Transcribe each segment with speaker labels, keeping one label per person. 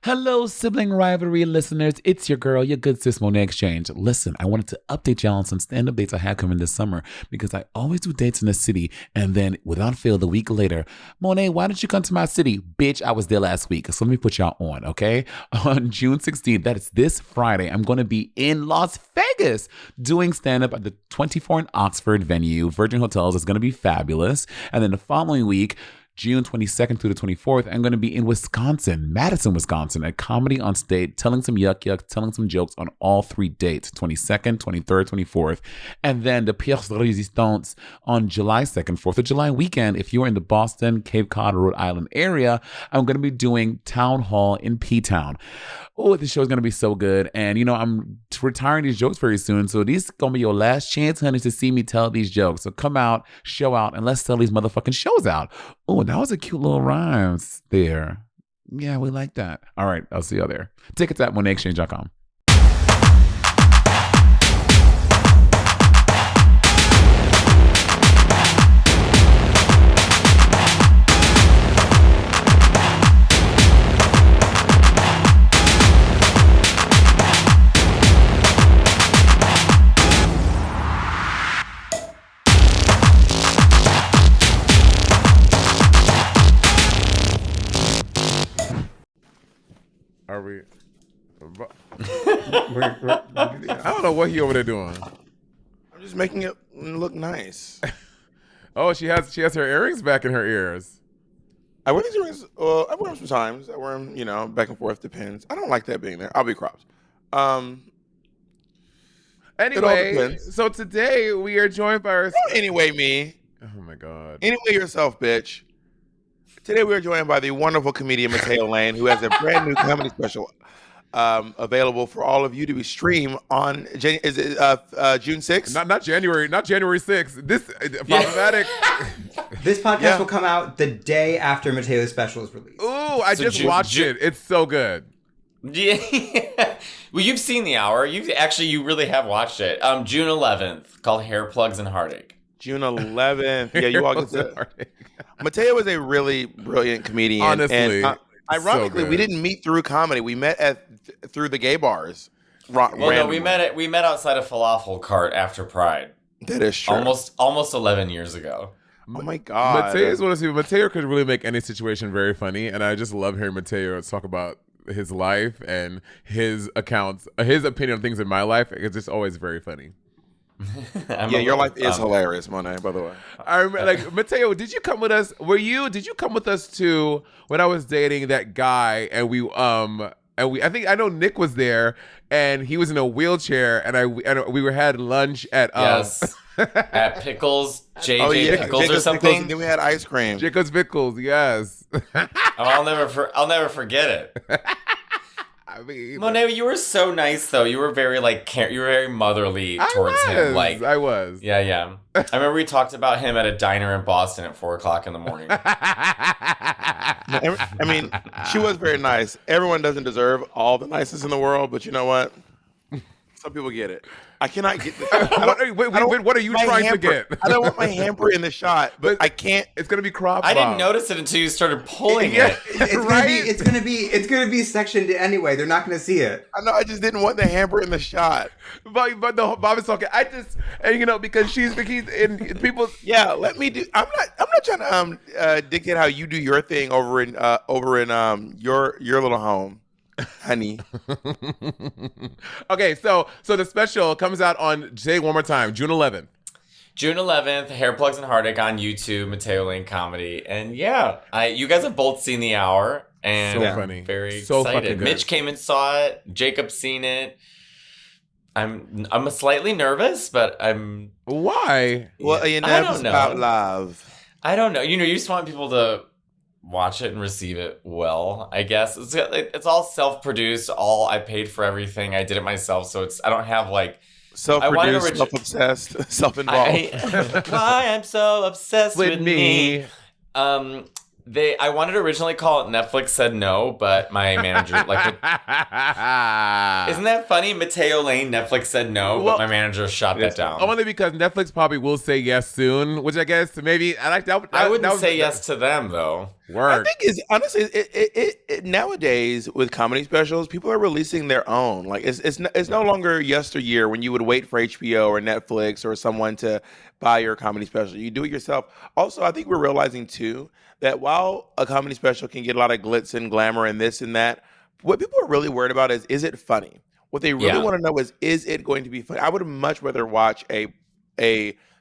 Speaker 1: Hello, Sibling Rivalry listeners. It's your girl, your good sis, Monet Exchange. Listen, I wanted to update y'all on some stand-up dates I have coming this summer because I always do dates in the city, and then without fail, the week later, Monet, why don't you come to my city? Bitch, I was there last week. So let me put y'all on, okay? On June 16th, that is this Friday, I'm going to be in Las Vegas doing stand-up at the 24 in Oxford venue. Virgin Hotels is going to be fabulous. And then the following week, June 22nd through the 24th, I'm going to be in Wisconsin, Madison, Wisconsin, at Comedy on Stage, telling some yuck, telling some jokes on all 3 dates, 22nd, 23rd, 24th. And then the Pièce de Résistance on July 2nd, 4th of July weekend. If you're in the Boston, Cape Cod, Rhode Island area, I'm going to be doing Town Hall in P-Town. Oh, this show is going to be so good. And, you know, I'm retiring these jokes very soon. So this is going to be your last chance, honey, to see me tell these jokes. So come out, show out, and let's sell these motherfucking shows out. Oh, that was a cute little rhymes there. Yeah, we like that. All right, I'll see y'all there. Tickets at monetexchange.com.
Speaker 2: Are we? I don't know what he over there doing.
Speaker 3: I'm just making it look nice.
Speaker 2: Oh, she has her earrings back in her ears.
Speaker 3: I wear these earrings. I wear them sometimes. I wear them, back and forth. Depends. I don't like that being there. I'll be cropped.
Speaker 2: Anyway, so today we are joined by our.
Speaker 3: Don't anyway me.
Speaker 2: Oh my God.
Speaker 3: Anyway yourself, bitch. Today we are joined by the wonderful comedian Matteo Lane, who has a brand new comedy special available for all of you to be streamed on. June 6th?
Speaker 2: Not January 6th. This problematic.
Speaker 4: This podcast will come out the day after Mateo's special is released.
Speaker 2: Ooh, I just watched it. It's so good.
Speaker 5: Yeah. Well, you've seen The Hour. You really have watched it. June 11th, called Hair, Plugs, and Heartache.
Speaker 3: June 11th. Yeah, you all get to. Mateo is a really brilliant comedian.
Speaker 2: Honestly.
Speaker 3: And, ironically, we didn't meet through comedy. We met through the gay bars.
Speaker 5: No, we met outside a falafel cart after Pride.
Speaker 3: That is true.
Speaker 5: Almost 11 years ago.
Speaker 3: Oh my God.
Speaker 2: Mateo is one of those people. Mateo could really make any situation very funny, and I just love hearing Mateo talk about his life and his accounts, his opinion on things in my life. It's just always very funny.
Speaker 3: Your life is hilarious, Monet, by the way.
Speaker 2: I remember, Mateo, did you come with us? Did you come with us to when I was dating that guy and I know Nick was there and he was in a wheelchair and we had lunch at
Speaker 5: at Pickles, Pickles or something.
Speaker 3: And then we had ice cream.
Speaker 2: Jacob's Pickles, yes.
Speaker 5: I'll never forget it.
Speaker 2: I mean,
Speaker 5: Monet, you were so nice though. You were very you were very motherly towards him.
Speaker 2: I was.
Speaker 5: Yeah. I remember we talked about him at a diner in Boston at 4:00 in the morning.
Speaker 3: I mean, she was very nice. Everyone doesn't deserve all the nicest in the world, but you know what? Some people get it. I cannot get this.
Speaker 2: What are you trying to get?
Speaker 3: I don't want my hamper in the shot, but I can't.
Speaker 2: It's gonna be cropped.
Speaker 5: I didn't notice it until you started pulling it.
Speaker 4: It's gonna be sectioned anyway. They're not gonna see it.
Speaker 3: I know. I just didn't want the hamper in the shot.
Speaker 2: But no, Bob is talking. Because people.
Speaker 3: Yeah, let me do. I'm not trying to dictate how you do your thing over in your little home. Honey.
Speaker 2: Okay, so the special comes out on, say it one more time, June 11th.
Speaker 5: June 11th, Hair, Plugs, and Heartache on YouTube, Matteo Lane Comedy. And you guys have both seen The Hour. And
Speaker 2: so funny.
Speaker 5: Very
Speaker 2: so
Speaker 5: excited. Mitch came and saw it. Jacob's seen it. I'm slightly nervous, but I'm...
Speaker 2: Why?
Speaker 3: Well, you nervous about love?
Speaker 5: I don't know. You just want people to watch it and receive it well, I guess. It's all self-produced. I paid for everything. I did it myself, so I don't have
Speaker 3: self-produced, self-obsessed, self-involved.
Speaker 5: Why I'm so obsessed with me. I wanted to originally call it Netflix Said No, but my manager isn't that funny? Matteo Lane, Netflix Said No, but my manager shot that down.
Speaker 2: Only because Netflix probably will say yes soon, which I guess maybe I like that.
Speaker 5: I wouldn't say yes to them though.
Speaker 2: Work.
Speaker 3: I think is honestly nowadays with comedy specials, people are releasing their own. Like it's no longer yesteryear when you would wait for HBO or Netflix or someone to buy your comedy special. You do it yourself. Also, I think we're realizing too that while a comedy special can get a lot of glitz and glamour and this and that, what people are really worried about is it funny? What they really want to know is it going to be funny? I would much rather watch a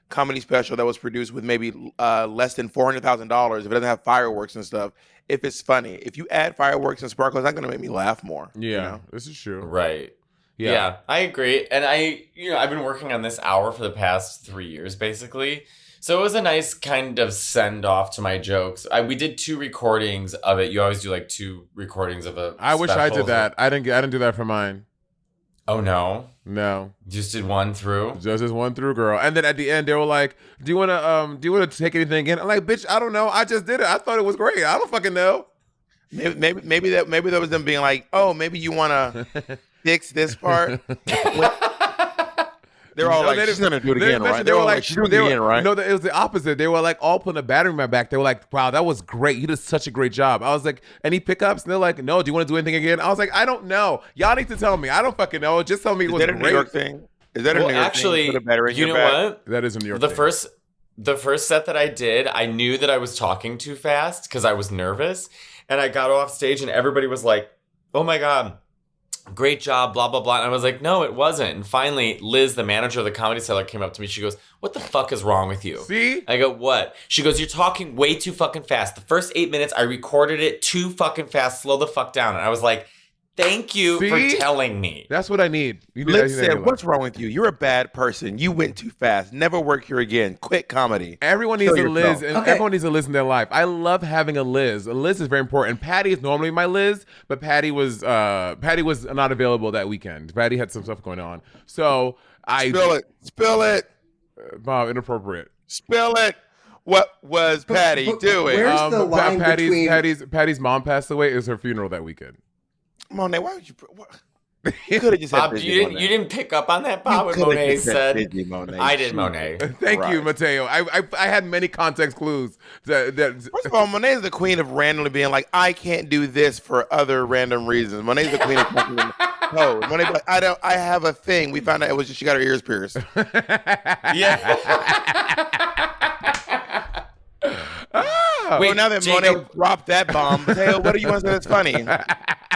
Speaker 3: comedy special that was produced with maybe less than $400,000 if it doesn't have fireworks and stuff. If it's funny, if you add fireworks and sparkles, it's not going to make me laugh more.
Speaker 2: Yeah,
Speaker 3: you know?
Speaker 2: this is true.
Speaker 5: Right.
Speaker 2: Yeah.
Speaker 5: Yeah, I agree. And I've been working on this hour for the past 3 years, basically. So it was a nice kind of send off to my jokes. We did 2 recordings of it. You always do like 2 recordings of a
Speaker 2: I wish I
Speaker 5: special.
Speaker 2: did that. I didn't do that for mine.
Speaker 5: Oh no.
Speaker 2: No.
Speaker 5: Just did one through?
Speaker 2: Just this one through, girl. And then at the end they were like, do you wanna take anything again? I'm like, bitch, I don't know. I just did it. I thought it was great. I don't fucking know.
Speaker 3: Maybe that was them being like, oh, maybe you want to fix this part. They're all like, she's gonna do it again, right?
Speaker 2: They were like,
Speaker 3: she's doing it again, right?
Speaker 2: No, it was the opposite. They were like all putting a battery in my back. They were like, wow, that was great. You did such a great job. I was like, any pickups? And they're like, no. Do you want to do anything again? I was like, I don't know. Y'all need to tell me. I don't fucking know. Just tell me it was
Speaker 3: Is that a
Speaker 2: great.
Speaker 3: New York thing? Is that a New York thing? Put a battery in
Speaker 5: you
Speaker 3: your
Speaker 5: know
Speaker 3: back?
Speaker 5: what?
Speaker 2: That is a New York
Speaker 5: The
Speaker 2: thing.
Speaker 5: The first set that I did, I knew that I was talking too fast because I was nervous. And I got off stage and everybody was like, oh my God, great job, blah, blah, blah. And I was like, no, it wasn't. And finally, Liz, the manager of the Comedy Cellar, came up to me. She goes, what the fuck is wrong with you?
Speaker 2: See?
Speaker 5: I go, what? She goes, you're talking way too fucking fast. The first 8 minutes, I recorded it too fucking fast. Slow the fuck down. And I was like, thank you
Speaker 2: See?
Speaker 5: for telling me.
Speaker 2: That's what I need.
Speaker 3: Liz said, what's wrong with you? You're a bad person. You went too fast. Never work here again. Quit comedy.
Speaker 2: Everyone needs
Speaker 3: Kill
Speaker 2: a Liz,
Speaker 3: yourself.
Speaker 2: and
Speaker 4: Okay.
Speaker 2: everyone needs a Liz in their life. I love having a Liz. A Liz is very important. Patty is normally my Liz, but Patty was not available that weekend. Patty had some stuff going on, so I
Speaker 3: Spill it.
Speaker 2: Bob, inappropriate.
Speaker 3: Spill it. What was Patty
Speaker 4: but
Speaker 3: doing?
Speaker 4: where's the line between-
Speaker 2: Patty's mom passed away. It was her funeral that weekend.
Speaker 3: Monet, why would you? What? You could have just
Speaker 5: Bob,
Speaker 3: said
Speaker 5: you didn't pick up on that, Bob, when Monet said. I did Monet.
Speaker 2: Thank you,
Speaker 3: Right.
Speaker 2: Mateo. I had many context clues.
Speaker 3: First of all, Monet is the queen of randomly being like, I can't do this for other random reasons. Monet's the queen of fucking Monet be like, I have a thing. We found out it was just she got her ears pierced.
Speaker 5: Yeah.
Speaker 3: Well, now that
Speaker 5: Jacob,
Speaker 3: Monet dropped that bomb, Mateo, what do you want to say that's funny?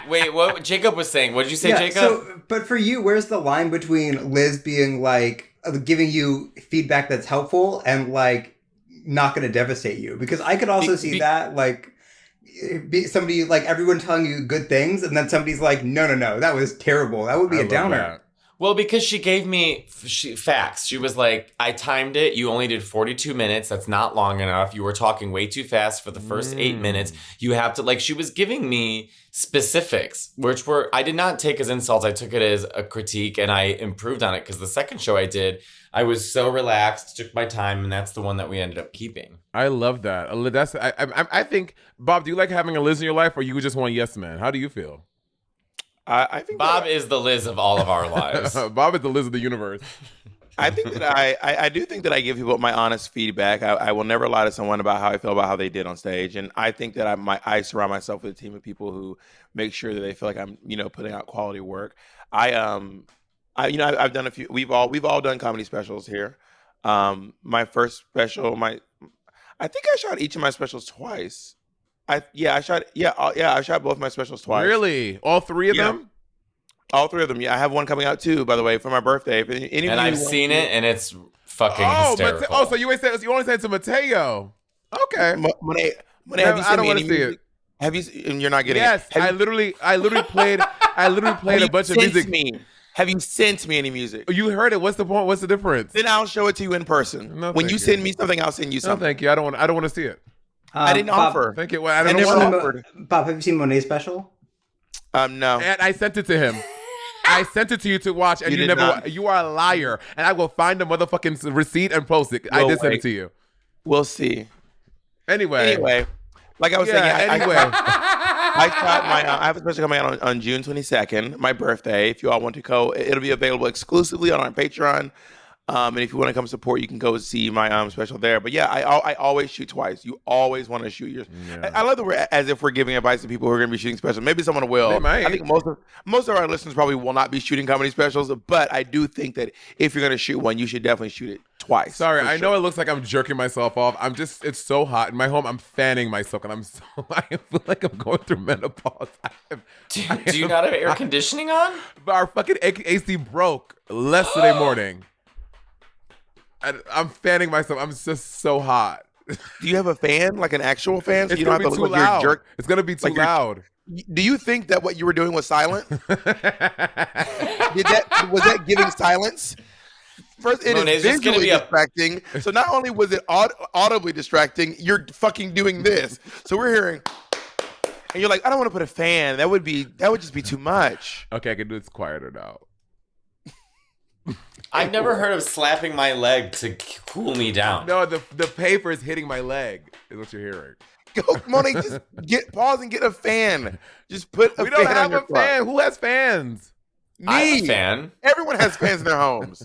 Speaker 5: wait, what Jacob was saying? What did you say,
Speaker 4: Yeah,
Speaker 5: Jacob?
Speaker 4: so, but for you, where's the line between Liz being like giving you feedback that's helpful and like not going to devastate you? Because I could also see that like somebody like everyone telling you good things, and then somebody's like, no, that was terrible. That would be
Speaker 2: I
Speaker 4: a
Speaker 2: love
Speaker 4: downer.
Speaker 2: that.
Speaker 5: Well, because she gave me facts. She was like, I timed it. You only did 42 minutes. That's not long enough. You were talking way too fast for the first 8 minutes. You have to, like, she was giving me specifics, which I did not take as insults. I took it as a critique, and I improved on it because the second show I did, I was so relaxed, took my time, and that's the one that we ended up keeping.
Speaker 2: I love that. I think, Bob, do you like having a Liz in your life, or you just want yes man? How do you feel?
Speaker 3: I think
Speaker 5: Bob is the Liz of all of our lives.
Speaker 2: Bob is the Liz of the universe.
Speaker 3: I think that I do think that I give people my honest feedback. I will never lie to someone about how I feel about how they did on stage, and I think that I surround myself with a team of people who make sure that they feel like I'm putting out quality work. I've done a few. We've all done comedy specials here. My first special, I think I shot each of my specials twice. I shot both my specials twice.
Speaker 2: Really? All three of them?
Speaker 3: All three of them. Yeah, I have one coming out too, by the way, for my birthday.
Speaker 5: And I've seen it, and it's fucking hysterical.
Speaker 2: So you only said it to Mateo. Okay.
Speaker 3: Monet, have
Speaker 2: No,
Speaker 3: you
Speaker 2: I
Speaker 3: sent
Speaker 2: don't
Speaker 3: me
Speaker 2: wanna
Speaker 3: any
Speaker 2: see
Speaker 3: music? Have you? And you're not getting
Speaker 2: Yes,
Speaker 3: it.
Speaker 2: I literally played a bunch of music.
Speaker 3: Have you sent me any music?
Speaker 2: You heard it. What's the point? What's the difference?
Speaker 3: Then I'll show it to you in person.
Speaker 2: No,
Speaker 3: when
Speaker 2: thank
Speaker 3: you
Speaker 2: you.
Speaker 3: send me something, I'll send you
Speaker 2: No,
Speaker 3: something.
Speaker 2: thank you. I don't want to see it.
Speaker 3: I didn't offer.
Speaker 2: Thank you. Well, I
Speaker 3: I
Speaker 2: don't
Speaker 3: never
Speaker 2: know.
Speaker 3: offered.
Speaker 4: Bob, have you seen Monet's special?
Speaker 3: No.
Speaker 2: And I sent it to him. I sent it to you to watch, and
Speaker 3: You
Speaker 2: you
Speaker 3: did
Speaker 2: never.
Speaker 3: not.
Speaker 2: You are a liar, and I will find the motherfucking receipt and post it. I
Speaker 3: We'll
Speaker 2: did send it
Speaker 3: wait.
Speaker 2: to you.
Speaker 3: We'll see.
Speaker 2: Anyway,
Speaker 3: Like I was saying,
Speaker 2: anyway.
Speaker 3: I shot I have a special coming out on June 22nd, my birthday. If you all want to go, it'll be available exclusively on our Patreon. And if you want to come support, you can go see my special there. But yeah, I always shoot twice. You always want to shoot yours.
Speaker 2: Yeah.
Speaker 3: I love that we're as if we're giving advice to people who are going to be shooting specials. Maybe someone will.
Speaker 2: They might.
Speaker 3: I think most of our listeners probably will not be shooting comedy specials. But I do think that if you're going to shoot one, you should definitely shoot it twice.
Speaker 2: Sorry,
Speaker 3: for
Speaker 2: I
Speaker 3: sure.
Speaker 2: know it looks like I'm jerking myself off. It's so hot in my home. I'm fanning myself, and I feel like I'm going through menopause.
Speaker 5: Do you not have air conditioning on?
Speaker 2: But our fucking AC broke yesterday morning. And I'm fanning myself. I'm just so hot.
Speaker 3: Do you have a fan, like an actual fan? So
Speaker 2: It's
Speaker 3: you don't
Speaker 2: gonna
Speaker 3: have
Speaker 2: be
Speaker 3: to
Speaker 2: too
Speaker 3: look like
Speaker 2: loud.
Speaker 3: you're jerk.
Speaker 2: It's gonna be too
Speaker 3: like you're-
Speaker 2: loud.
Speaker 3: Do you think that what you were doing was silent? Was that giving silence? First, it
Speaker 5: Monet's
Speaker 3: is
Speaker 5: just gonna
Speaker 3: visually
Speaker 5: be a-
Speaker 3: distracting. So not only was it audibly distracting, you're fucking doing this. So we're hearing, and you're like, I don't want to put a fan. That would just be too much.
Speaker 2: Okay, I can do this quieter now.
Speaker 5: I've never heard of slapping my leg to cool me down.
Speaker 2: No, the paper is hitting my leg. Is what you're hearing.
Speaker 3: Go, Monet, just pause and get a fan. Just put a
Speaker 2: We
Speaker 3: fan
Speaker 2: don't
Speaker 3: on
Speaker 2: have
Speaker 3: your
Speaker 2: a
Speaker 3: front.
Speaker 2: fan. Who has fans?
Speaker 5: I'm a
Speaker 3: Me.
Speaker 5: fan.
Speaker 3: Everyone has fans in their homes.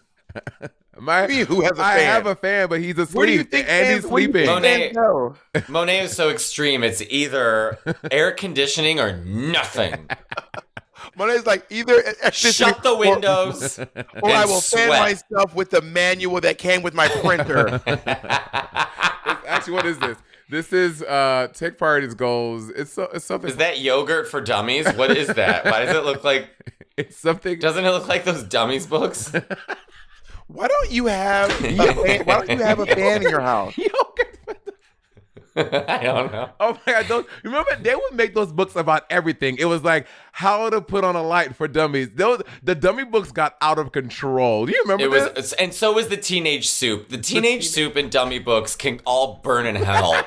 Speaker 3: Me, who has a
Speaker 2: I
Speaker 3: fan?
Speaker 2: have a fan, but he's asleep.
Speaker 3: Where do you think
Speaker 2: and he's
Speaker 3: fans- where do you
Speaker 2: sleeping.
Speaker 3: think
Speaker 5: Monet-
Speaker 3: fans go?
Speaker 5: Monet is so extreme. It's either air conditioning or nothing.
Speaker 3: Monet's like either
Speaker 5: Shut the windows.
Speaker 3: or I
Speaker 5: and
Speaker 3: will fan
Speaker 5: sweat.
Speaker 3: myself with the manual that came with my printer.
Speaker 2: Actually, what is this? This is Take Priorities Goals. It's something.
Speaker 5: Is that yogurt for dummies? What is that? Why does it look like?
Speaker 2: It's something.
Speaker 5: Doesn't it look like those dummies books?
Speaker 3: Why don't you have a fan? Why don't you have a fan in your house?
Speaker 2: Yogurt.
Speaker 5: I don't know.
Speaker 2: Oh my God! Remember they would make those books about everything. It was like how to put on a light for dummies. The dummy books got out of control. Do you remember
Speaker 5: It
Speaker 2: this?
Speaker 5: was, and so was the teenage soup. The teenage soup and dummy books can all burn in hell.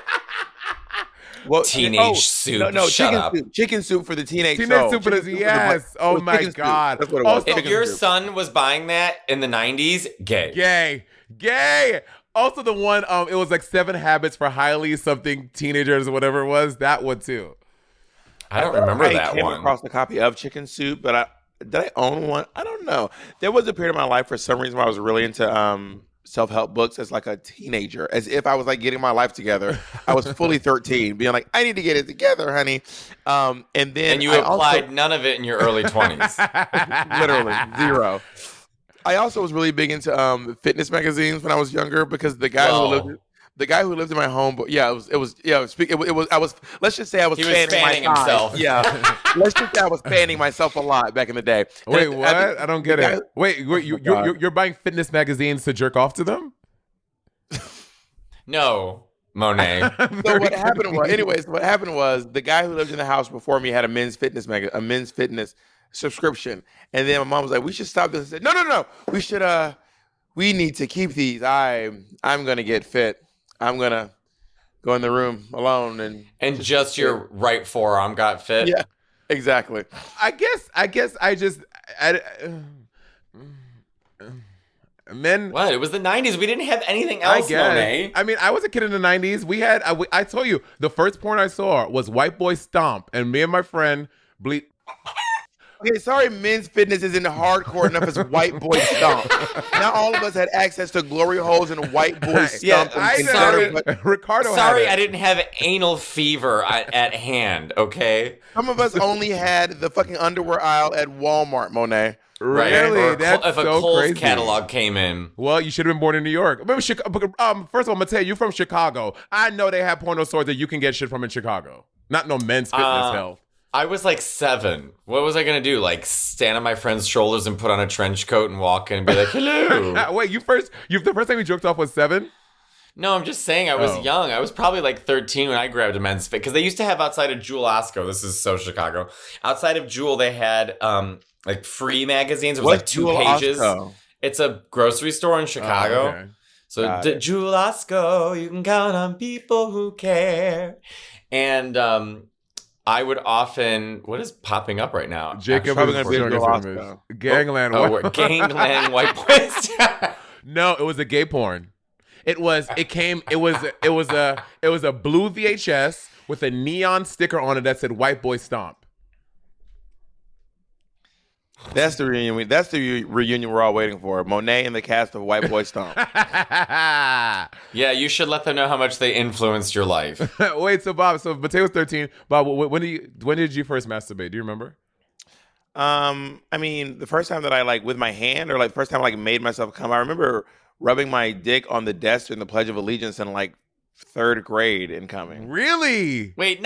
Speaker 3: Well,
Speaker 5: Teenage soup.
Speaker 3: No,
Speaker 5: Shut
Speaker 3: chicken
Speaker 5: up.
Speaker 3: soup. Chicken soup for the teenage.
Speaker 2: Teenage soup
Speaker 3: Chicken
Speaker 2: is
Speaker 3: soup
Speaker 2: yes.
Speaker 3: it
Speaker 2: Oh
Speaker 3: was
Speaker 2: my
Speaker 3: chicken soup.
Speaker 2: God.
Speaker 3: That's what it was.
Speaker 2: Also,
Speaker 5: If
Speaker 3: Chicken
Speaker 5: your
Speaker 3: soup.
Speaker 5: son was buying that in the 90s, gay.
Speaker 2: Gay. Also the one, it was like 7 Habits for Highly something teenagers or whatever it was. That one too.
Speaker 5: I don't remember
Speaker 3: I
Speaker 5: that
Speaker 3: came
Speaker 5: one.
Speaker 3: across a copy of Chicken Soup, but did I own one? I don't know. There was a period of my life for some reason where I was really into self-help books as like a teenager, as if I was like getting my life together. I was fully 13, being like, I need to get it together, honey. And then
Speaker 5: And you
Speaker 3: I
Speaker 5: applied
Speaker 3: also,
Speaker 5: none of it in your early 20s.
Speaker 3: literally zero. I also was really big into fitness magazines when I was younger because the guy who lived in my home, but I was let's just say I was
Speaker 5: He was
Speaker 3: fanning
Speaker 5: fanning
Speaker 3: my thighs.
Speaker 5: himself.
Speaker 3: Yeah. Let's just say I was fanning myself a lot back in the day.
Speaker 2: Wait,
Speaker 3: And
Speaker 2: what?
Speaker 3: think
Speaker 2: I don't get
Speaker 3: the
Speaker 2: it.
Speaker 3: guy-
Speaker 2: Wait,
Speaker 3: God.
Speaker 2: you're buying fitness magazines to jerk off to them?
Speaker 5: No, Monet.
Speaker 3: So what happened was the guy who lived in the house before me had a men's fitness subscription, and then my mom was like, "We should stop this." I said, "No, we need to keep these. I'm gonna get fit. I'm gonna go in the room alone
Speaker 5: And just your right forearm got fit.
Speaker 3: yeah, exactly."
Speaker 2: I guess men.
Speaker 5: What? It was the 90s. We didn't have anything
Speaker 2: I
Speaker 5: else,
Speaker 2: guess.
Speaker 5: Monet.
Speaker 2: I mean, I was a kid in the 90s. We had, I told you, the first porn I saw was White Boy Stomp, and me and my friend bleed.
Speaker 3: Okay, sorry, men's fitness isn't hardcore enough as white boy stomp. Not all of us had access to glory holes and white boy
Speaker 5: Yeah,
Speaker 3: stomp.
Speaker 2: I
Speaker 3: and
Speaker 5: sorry.
Speaker 3: but
Speaker 2: Ricardo
Speaker 5: Sorry, I
Speaker 2: had it.
Speaker 5: didn't have anal fever at hand, okay?
Speaker 3: some of us only had the fucking underwear aisle at Walmart, Monet.
Speaker 5: Right.
Speaker 2: Really?
Speaker 5: Or
Speaker 2: That's
Speaker 5: if a
Speaker 2: so
Speaker 5: Kohl's
Speaker 2: crazy.
Speaker 5: catalog came in.
Speaker 2: Well, you should have been born in New York. Remember, first of all, Mateo, you from Chicago. I know they have porno stores that you can get shit from in Chicago. Not no men's fitness health.
Speaker 5: I was like 7. What was I gonna do? Like stand on my friend's shoulders and put on a trench coat and walk in and be like, hello.
Speaker 2: Wait, the first time you jerked off was 7?
Speaker 5: No, I'm just saying I was
Speaker 2: Oh.
Speaker 5: young. I was probably like 13 when I grabbed a men's fit because they used to have outside of Jewel Osco. This is so Chicago. Outside of Jewel, they had like free magazines. It was like 2 pages.
Speaker 3: Osco?
Speaker 5: It's a grocery store in Chicago.
Speaker 2: Oh, okay.
Speaker 5: So
Speaker 3: Got it.
Speaker 5: Jewel Osco, you can count on people who care. And I would often, what is popping up right now?
Speaker 2: Jacob
Speaker 3: probably
Speaker 2: is
Speaker 3: gonna be
Speaker 2: showing
Speaker 3: Joe
Speaker 2: us
Speaker 3: Osco.
Speaker 2: image. Gangland.
Speaker 5: Oh, we're gangland white boys.
Speaker 2: No, it was a gay porn. It was a blue VHS with a neon sticker on it that said "White Boy Stomp."
Speaker 3: That's the reunion. That's the reunion we're all waiting for. Monet and the cast of White Boy Stomp.
Speaker 5: Yeah, you should let them know how much they influenced your life.
Speaker 2: Wait, so Bob, so Mateo's 13. Bob, when did you first masturbate? Do you remember?
Speaker 3: I mean, the first time that I with my hand, or first time I made myself come. I remember rubbing my dick on the desk during the Pledge of Allegiance in third grade and coming.
Speaker 2: Really?
Speaker 5: Wait,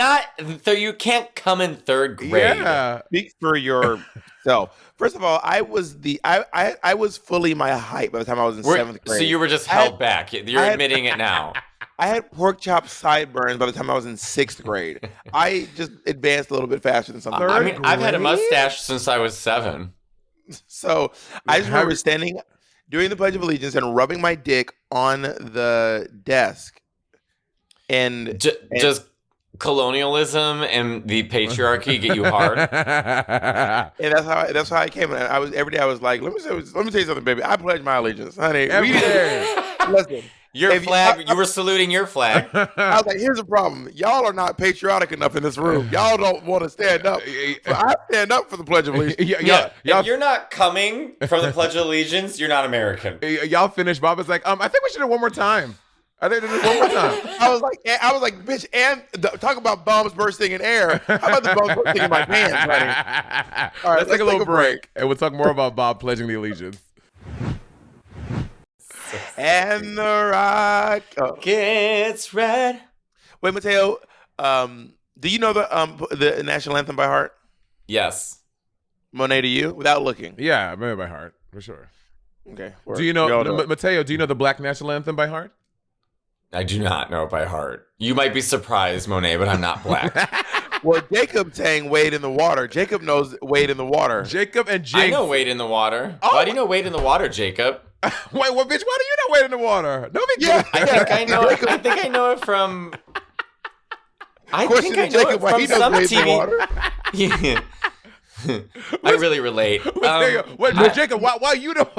Speaker 5: you can't come in third grade.
Speaker 2: Yeah.
Speaker 3: Speak for yourself. First of all, I was fully my height by the time I was in seventh grade.
Speaker 5: So you were just held back. You're admitting it now.
Speaker 3: I had pork chop sideburns by the time I was in sixth grade. I just advanced a little bit faster than some.
Speaker 5: I mean, I've had a mustache since I was 7.
Speaker 3: So I just remember standing during the Pledge of Allegiance and rubbing my dick on the desk. And
Speaker 5: just colonialism and the patriarchy get you hard.
Speaker 3: And that's how I came. And I was every day. I was like, let me tell you something, baby. I pledge my allegiance, honey. Listen,
Speaker 5: your flag. You were saluting your flag.
Speaker 3: I was like, here's the problem. Y'all are not patriotic enough in this room. Y'all don't want to stand up. So I stand up for the Pledge of Allegiance.
Speaker 5: If you're not coming from the Pledge of Allegiance, you're not American.
Speaker 2: Y'all finished. Bob was like, I think we should do it one more time. I think this one more time.
Speaker 3: I was like, bitch, and talk about bombs bursting in air. How about the bombs bursting in my pants, honey? All right,
Speaker 2: let's take a little break, and we'll talk more about Bob pledging the allegiance.
Speaker 3: And the rock
Speaker 5: gets red.
Speaker 3: Wait, Mateo, do you know the national anthem by heart?
Speaker 5: Yes.
Speaker 3: Monet, to you, without looking?
Speaker 2: Yeah, I remember it by heart for sure.
Speaker 3: Okay.
Speaker 2: Do you know Mateo? Do you know the Black national anthem by heart?
Speaker 5: I do not know it by heart. You might be surprised, Monet, but I'm not black.
Speaker 3: Well, Jacob sang Wade in the Water. Jacob knows Wade in the Water.
Speaker 2: Jacob and Jinx.
Speaker 5: I know Wade in the Water. Oh. Why do you know Wade in the Water, Jacob?
Speaker 2: Wait, what, bitch? Why do you know Wade in the Water? No big deal.
Speaker 3: Yeah,
Speaker 5: I think I know it from. I think I know it from some TV. Yeah. I really relate.
Speaker 2: Wait, Jacob, why you know?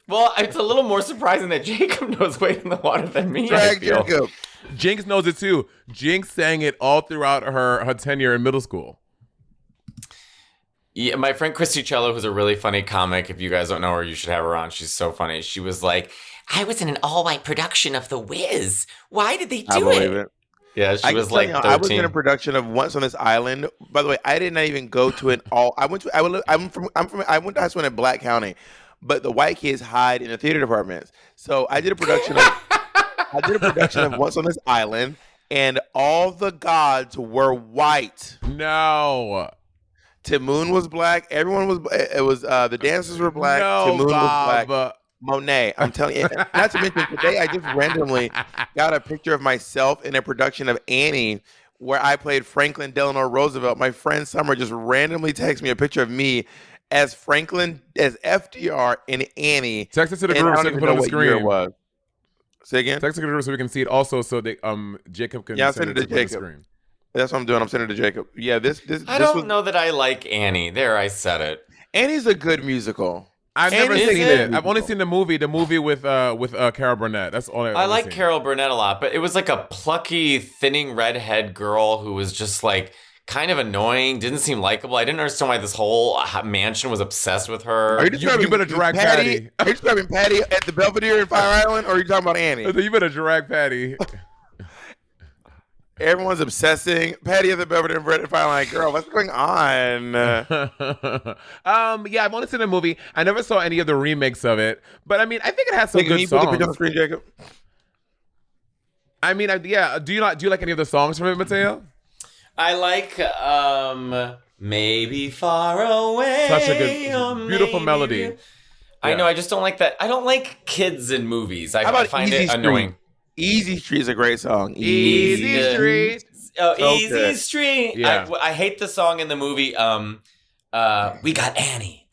Speaker 5: Well, it's a little more surprising that Jacob knows Wade in the Water than me.
Speaker 3: Drag Jacob.
Speaker 2: Jinx knows it too. Jinx sang it all throughout her tenure in middle school.
Speaker 5: Yeah, my friend Christy Cello, who's a really funny comic. If you guys don't know her, you should have her on. She's so funny. She was like, I was in an all-white production of The Wiz. Why did they do it?
Speaker 3: I believe it.
Speaker 5: Yeah, she was like 13.
Speaker 3: I was in a production of Once on This Island. By the way, I did not even go to an all. I went to high school in Black County, but the white kids hide in the theater departments. So I did a production of Once on This Island, and all the gods were white.
Speaker 2: No.
Speaker 3: Timoon was black. Everyone was. It was the dancers were black.
Speaker 2: No,
Speaker 3: Timoon
Speaker 2: Bob.
Speaker 3: was black. Monet, I'm telling you. Not to mention, today I just randomly got a picture of myself in a production of Annie, where I played Franklin Delano Roosevelt. My friend Summer just randomly texted me a picture of me as FDR in Annie.
Speaker 2: Text it to the group so we can put it on the screen.
Speaker 3: Was. Say again?
Speaker 2: Text it to the group so we can see it also, so they Jacob can
Speaker 3: send it to Jacob. That's what I'm doing. I'm sending it to Jacob. Yeah,
Speaker 5: I don't know that I like Annie. There, I said it.
Speaker 3: Annie's a good musical.
Speaker 2: I've never seen it. I've only seen the movie with Carol Burnett. That's all
Speaker 5: I like Carol Burnett a lot, but it was like a plucky, thinning redhead girl who was just like kind of annoying, didn't seem likable. I didn't understand why this whole mansion was obsessed with her.
Speaker 3: Are you
Speaker 2: better drag Patty.
Speaker 3: Are you describing Patty at the Belvedere in Fire Island, or are you talking about Annie?
Speaker 2: You better drag Patty.
Speaker 3: Everyone's obsessing. Patty at the Belvedere and Fire Island. Girl, what's going on?
Speaker 2: Yeah, I've only seen the movie. I never saw any of the remakes of it, but I mean, I think it has some good songs.
Speaker 3: Put the picture on the screen, Jacob?
Speaker 2: I mean, yeah. Do you like any of the songs from it, Mateo?
Speaker 5: I like Maybe Far Away.
Speaker 2: Such a good, beautiful melody.
Speaker 5: I know. I just don't like that. I don't like kids in movies. I find it annoying.
Speaker 3: Easy Street is a great song.
Speaker 2: Easy Street.
Speaker 5: Oh, Easy Street.
Speaker 2: Yeah.
Speaker 5: I hate the song in the movie. We Got Annie.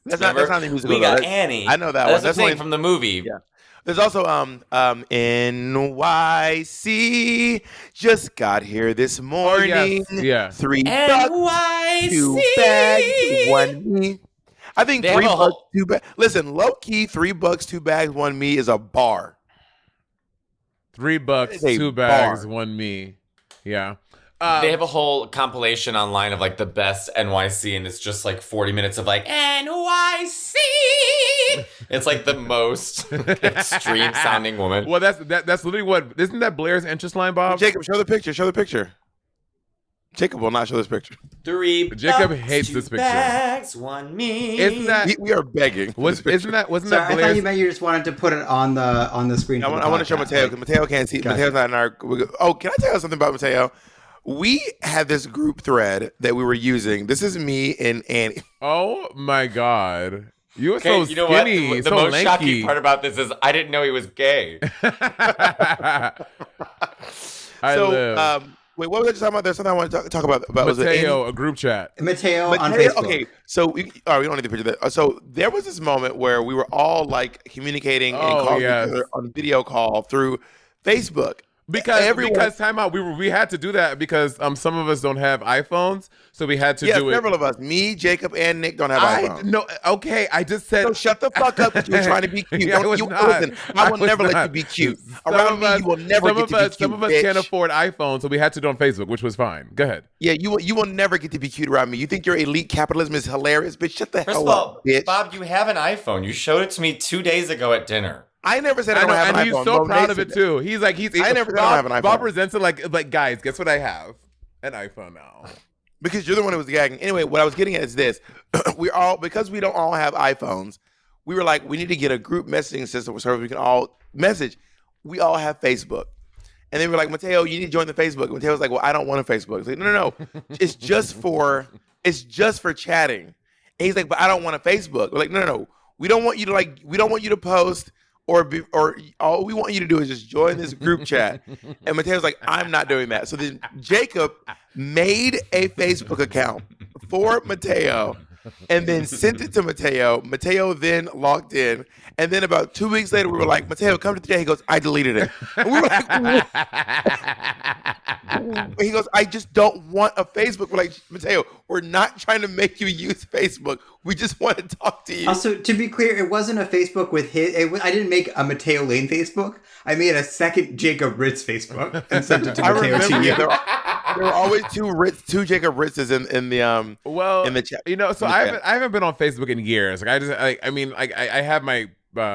Speaker 3: That's not the musical.
Speaker 5: We Got Annie.
Speaker 3: I know that one.
Speaker 5: That's only from the movie.
Speaker 3: Yeah. There's also NYC just got here this morning.
Speaker 2: Oh, yes. Yeah.
Speaker 3: $3,
Speaker 5: NYC.
Speaker 3: 2 bags, 1 me. I think $3, 2 bags. Listen, low key, $3, 2 bags, 1 me is a bar.
Speaker 2: $3, 2 bags, 1 me. Yeah.
Speaker 5: They have a whole compilation online of like the best NYC, and it's just like 40 minutes of like NYC. It's like the most extreme sounding woman.
Speaker 2: Well, that's literally what. Isn't that Blair's interest line, Bob?
Speaker 3: Jacob, show the picture. Show the picture. Jacob will not show this picture.
Speaker 5: 3
Speaker 2: Jacob
Speaker 5: bucks,
Speaker 2: hates
Speaker 5: 2
Speaker 2: this picture.
Speaker 5: bags, 1 me.
Speaker 2: Isn't that?
Speaker 3: We are begging.
Speaker 2: Wasn't that
Speaker 4: Sorry,
Speaker 2: Blair's?
Speaker 4: I thought you meant you just wanted to put it on the screen.
Speaker 3: I want to show Mateo because Mateo can't see.
Speaker 4: Gotcha.
Speaker 3: Mateo's not in our. Oh, can I tell you something about Mateo? We had this group thread that we were using. This is me and Annie.
Speaker 2: Oh my God. You were
Speaker 5: Okay,
Speaker 2: so
Speaker 5: you know what?
Speaker 2: skinny,
Speaker 5: The
Speaker 2: so
Speaker 5: most
Speaker 2: lanky.
Speaker 5: shocking part about this is I didn't know he was gay.
Speaker 3: Wait, what was I just talking about? There's something I want to talk about. Was it
Speaker 2: Mateo,
Speaker 3: Annie?
Speaker 2: a group chat.
Speaker 4: Mateo on
Speaker 3: Mateo-
Speaker 4: Facebook.
Speaker 3: Okay, so we don't need the picture. So there was this moment where we were all like communicating and calling each other on video call through Facebook.
Speaker 2: Because time out, we had to do that because some of us don't have iPhones, so we had to do it.
Speaker 3: Several of us, me, Jacob, and Nick, don't have iPhones.
Speaker 2: No, okay, I just said.
Speaker 3: So shut the fuck up because you were trying to be cute.
Speaker 2: Yeah, I was not.
Speaker 3: Listen, I will
Speaker 2: was
Speaker 3: never let
Speaker 2: not.
Speaker 3: you be cute.
Speaker 2: Some
Speaker 3: Around
Speaker 2: of
Speaker 3: me,
Speaker 2: us-
Speaker 3: you will never get to be cute.
Speaker 2: Some of us
Speaker 3: bitch.
Speaker 2: can't afford iPhones, so we had to do it on Facebook, which was fine. Go ahead.
Speaker 3: Yeah, you will never get to be cute around me. You think your elite capitalism is hilarious, bitch? Shut the
Speaker 5: First
Speaker 3: hell
Speaker 5: of all,
Speaker 3: up, bitch.
Speaker 5: Bob, you have an iPhone. You showed it to me 2 days ago at dinner.
Speaker 3: I never said I
Speaker 2: I
Speaker 3: don't
Speaker 2: know,
Speaker 3: have
Speaker 2: and
Speaker 3: an
Speaker 2: he's
Speaker 3: iPhone.
Speaker 2: so
Speaker 3: Monet
Speaker 2: proud of
Speaker 3: said
Speaker 2: it
Speaker 3: that.
Speaker 2: too. He's like, I never said I don't have an iPhone.
Speaker 3: Bob
Speaker 2: presents it like, guys, guess what I have? An iPhone now.
Speaker 3: Because you're the one who was gagging. Anyway, what I was getting at is this: because we don't all have iPhones, we were like, we need to get a group messaging system so we can all message. We all have Facebook, and then we're like, Mateo, you need to join the Facebook. And Mateo's like, well, I don't want a Facebook. It's like, no, it's just for chatting. And he's like, but I don't want a Facebook. We're like, no, we don't want you to post. Or all we want you to do is just join this group chat. And Mateo's like, I'm not doing that. So then Jacob made a Facebook account for Mateo and then sent it to Mateo. Mateo then logged in. And then about 2 weeks later, we were like, Mateo, come to the chat. He goes, I deleted it. And we were like, he goes, I just don't want a Facebook. We're like, Mateo, we're not trying to make you use Facebook. We just want to talk to you.
Speaker 4: Also, to be clear, it wasn't a Facebook with his. I didn't make a Matteo Lane Facebook. I made a second Jacob Ritz Facebook and sent it to
Speaker 3: I
Speaker 4: Matteo
Speaker 3: remember
Speaker 4: to you.
Speaker 3: there were always two Jacob Ritzes in the chat.
Speaker 2: You know, so I haven't been on Facebook in years. Like I have my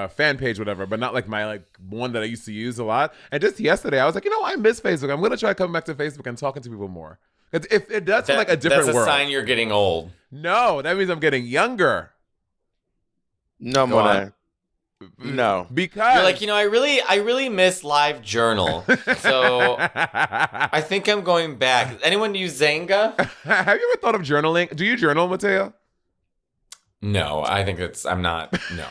Speaker 2: fan page, whatever, but not like my one that I used to use a lot. And just yesterday, I was like, I miss Facebook. I'm gonna try coming back to Facebook and talking to people more. If it does feel like a different
Speaker 5: That's a
Speaker 2: world.
Speaker 5: sign you're getting old.
Speaker 2: No, that means I'm getting younger.
Speaker 3: No,
Speaker 5: Go on.
Speaker 3: Monet. No.
Speaker 2: Because
Speaker 5: You're like, I really miss Live Journal. So I think I'm going back. Anyone use Zanga?
Speaker 2: Have you ever thought of journaling? Do you journal, Mateo?
Speaker 5: No, I think I'm not. No.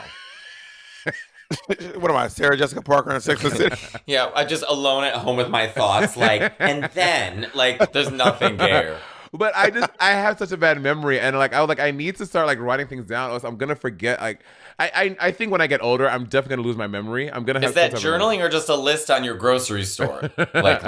Speaker 3: What am I, Sarah Jessica Parker in Sex and the City?
Speaker 5: Yeah, I'm just alone at home with my thoughts, and then, there's nothing there.
Speaker 2: But I have such a bad memory, and I need to start writing things down, or else I'm gonna forget. I think when I get older, I'm definitely gonna lose my memory. I'm gonna have.
Speaker 5: Is that
Speaker 2: some type of
Speaker 5: journaling or just a list on your grocery store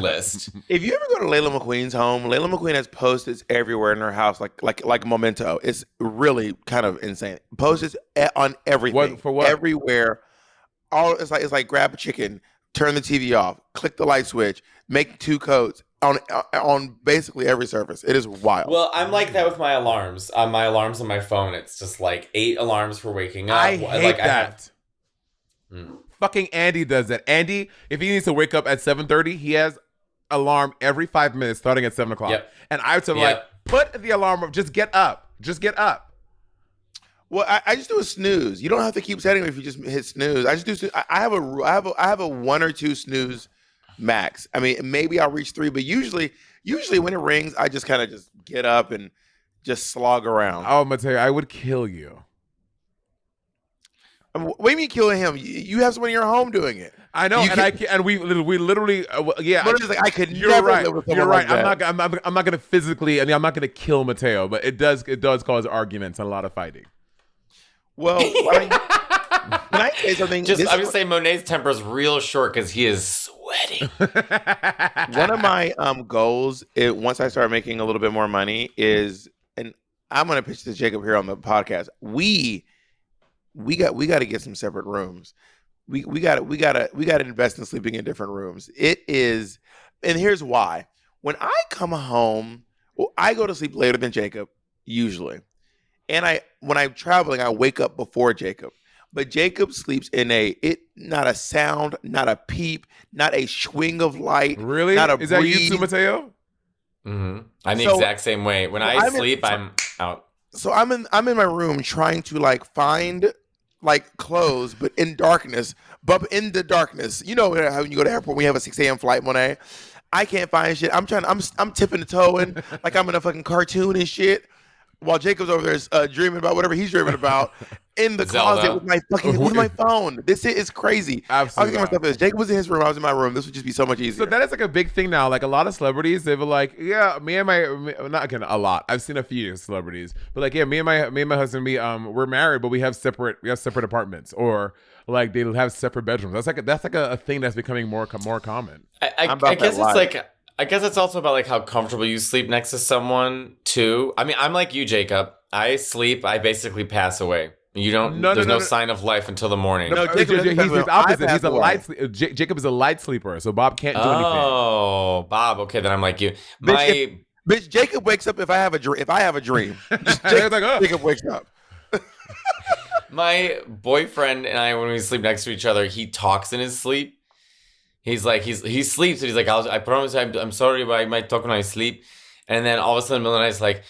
Speaker 5: list?
Speaker 3: If you ever go to Layla McQueen's home, Layla McQueen has post-its everywhere in her house, like a memento. It's really kind of insane. Post-its on everything.
Speaker 2: What, for what?
Speaker 3: Everywhere. It's like grab a chicken, turn the TV off, click the light switch, make 2 coats on basically every surface. It is wild.
Speaker 5: Well, I'm like that with my alarms. My alarms on my phone, it's just 8 alarms for waking up.
Speaker 2: I hate that.
Speaker 5: Hmm.
Speaker 2: Fucking Andy does that. Andy, if he needs to wake up at 7:30, he has alarm every 5 minutes starting at 7 o'clock.
Speaker 5: Yep.
Speaker 2: And I would tell him put the alarm up. Just get up. Just get up.
Speaker 3: Well, I just do a snooze. You don't have to keep setting it if you just hit snooze. I just do. I have a 1 or 2 snooze max. I mean, maybe I'll reach 3, but usually when it rings, I just kind of just get up and just slog around.
Speaker 2: Oh, Mateo, I would kill you.
Speaker 3: What do you mean killing him? You have someone in your home doing it.
Speaker 2: I know,
Speaker 3: You
Speaker 2: and we literally, yeah.
Speaker 3: But it's like I could
Speaker 2: You're
Speaker 3: never
Speaker 2: right.
Speaker 3: live with someone
Speaker 2: You're right.
Speaker 3: like that.
Speaker 2: I'm not gonna physically. I'm not gonna kill Mateo, but it does cause arguments and a lot of fighting.
Speaker 3: Well, can I say something?
Speaker 5: I'm just saying Monet's temper is real short because he is sweating.
Speaker 3: One of my goals, once I start making a little bit more money, is, and I'm going to pitch to Jacob here on the podcast. We got to get some separate rooms. We got to invest in sleeping in different rooms. It is, and here's why. when I come home, well, I go to sleep later than Jacob usually, and when I'm traveling, I wake up before Jacob. But Jacob sleeps in not a sound, not a peep, not a swing of light.
Speaker 2: Really?
Speaker 3: Not a
Speaker 2: Is that
Speaker 3: breeze.
Speaker 2: you too, Mateo?
Speaker 5: Mm-hmm. I'm the
Speaker 3: So-
Speaker 5: exact same way. When I sleep, I'm out.
Speaker 3: So I'm in my room trying to like find like clothes, but in darkness. But in the darkness, you know how when you go to the airport, we have a 6 a.m. flight, Monet. I can't find shit. I'm tipping the toe in like I'm in a fucking cartoon and shit. While Jacob's over there dreaming about whatever he's dreaming about in the closet with my phone. This shit is crazy.
Speaker 2: Absolutely.
Speaker 3: I'll get my stuff. Jacob was in his room. I was in my room. This would just be so much easier.
Speaker 2: So that is like a big thing now. Like a lot of celebrities, they were like, yeah, me and not again a lot. I've seen a few celebrities, but like, yeah, me and my husband, we're married, but we have separate apartments, or like they'll have separate bedrooms. That's like a thing that's becoming more common.
Speaker 5: I guess it's like. I guess it's also about like how comfortable you sleep next to someone too. I mean, I'm like you, Jacob. I sleep. I basically pass away. You don't. There's no sign of life until the morning.
Speaker 3: No,
Speaker 2: He's the opposite. He's a light. Jacob is a light sleeper, so Bob can't do anything.
Speaker 5: Oh, Bob. Okay, then I'm like you.
Speaker 3: Bitch, Jacob wakes up if I have a dream. Jacob wakes up.
Speaker 5: My boyfriend and I, when we sleep next to each other, he talks in his sleep. He's like, he sleeps, and he's like, I promise I'm sorry, but I might talk when I sleep. And then all of a sudden, in the middle of the night, he's like,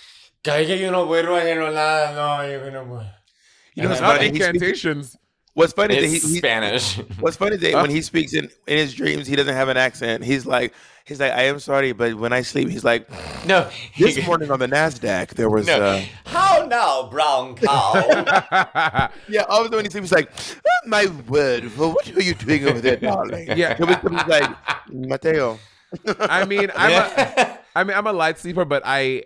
Speaker 3: You know what's
Speaker 2: Not
Speaker 3: funny?
Speaker 2: incantations.
Speaker 3: What's funny is
Speaker 5: it's Spanish.
Speaker 3: What's funny is that when he speaks in his dreams, he doesn't have an accent. He's like, I am sorry, but when I sleep, he's like,
Speaker 5: No.
Speaker 3: this morning on the NASDAQ, there was,
Speaker 5: How now, brown cow?
Speaker 3: yeah, all of a sudden when he sleeps, he's like, oh, my word, what are you doing over there, darling?
Speaker 2: Yeah.
Speaker 3: He'll be like, Mateo.
Speaker 2: I mean, I'm a light sleeper, but I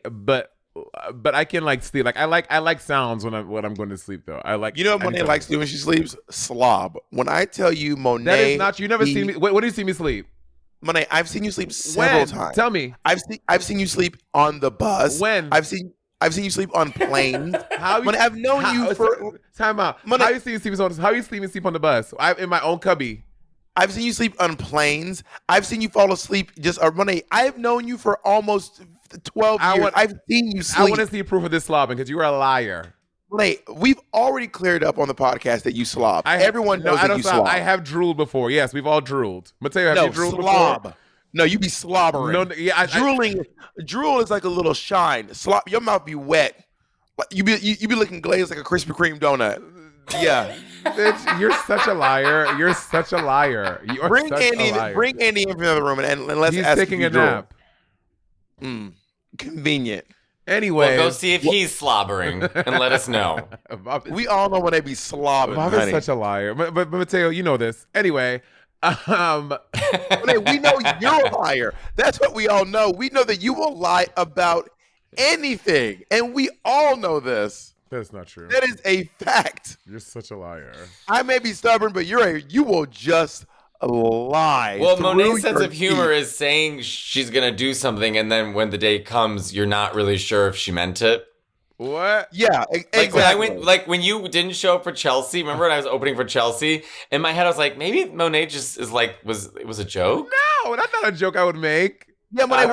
Speaker 2: can like sleep. Like I like sounds when I'm going to sleep though. I like.
Speaker 3: You know what Monet likes to do when she sleeps? Slob. When I tell you Monet,
Speaker 2: that is not. You never seen me. When do you see me sleep?
Speaker 3: Monet, I've seen you sleep several times.
Speaker 2: Tell me.
Speaker 3: I've seen you sleep on the bus.
Speaker 2: When?
Speaker 3: I've seen you sleep on planes.
Speaker 2: How?
Speaker 3: Monet, I've known you for
Speaker 2: time out.
Speaker 3: Monet,
Speaker 2: how you see me sleep on? How you see me sleep on the bus? In my own cubby.
Speaker 3: I've seen you sleep on planes. I've seen you fall asleep. Monet, I've known you for almost 12 years. I've seen you sleep.
Speaker 2: I want to see proof of this slobbing because you are a liar.
Speaker 3: Monet, we've already cleared up on the podcast that you slob. Everyone knows that you slob.
Speaker 2: I have drooled before. Yes, we've all drooled. Mateo, have you drooled before?
Speaker 3: No, you be slobbering.
Speaker 2: No, yeah,
Speaker 3: drool is like a little shine. Your mouth be wet. You be looking glazed like a Krispy Kreme donut. Yeah.
Speaker 2: Bitch, you're such a liar. You're such a liar.
Speaker 3: Bring Andy in from the other room and let's
Speaker 2: He's
Speaker 3: ask
Speaker 2: taking
Speaker 3: if
Speaker 2: a
Speaker 3: you
Speaker 2: nap.
Speaker 3: drool. Convenient.
Speaker 2: Anyway,
Speaker 5: we'll go see if he's slobbering and let us know.
Speaker 3: We all know when they be slobbering.
Speaker 2: Bob is such a liar. But Mateo, you know this. Anyway,
Speaker 3: we know you're a liar. That's what we all know. We know that you will lie about anything, and we all know this.
Speaker 2: That's not true.
Speaker 3: That is a fact.
Speaker 2: You're such a liar.
Speaker 3: I may be stubborn, but you will just lie.
Speaker 5: Well, Monet's sense of humor is saying she's gonna do something, and then when the day comes, you're not really sure if she meant it.
Speaker 2: What?
Speaker 3: Yeah, exactly.
Speaker 5: When you didn't show up for Chelsea, remember when I was opening for Chelsea? In my head, I was like, maybe Monet just is like, it was a joke?
Speaker 2: No, that's not a joke I would make.
Speaker 3: Yeah, Monet,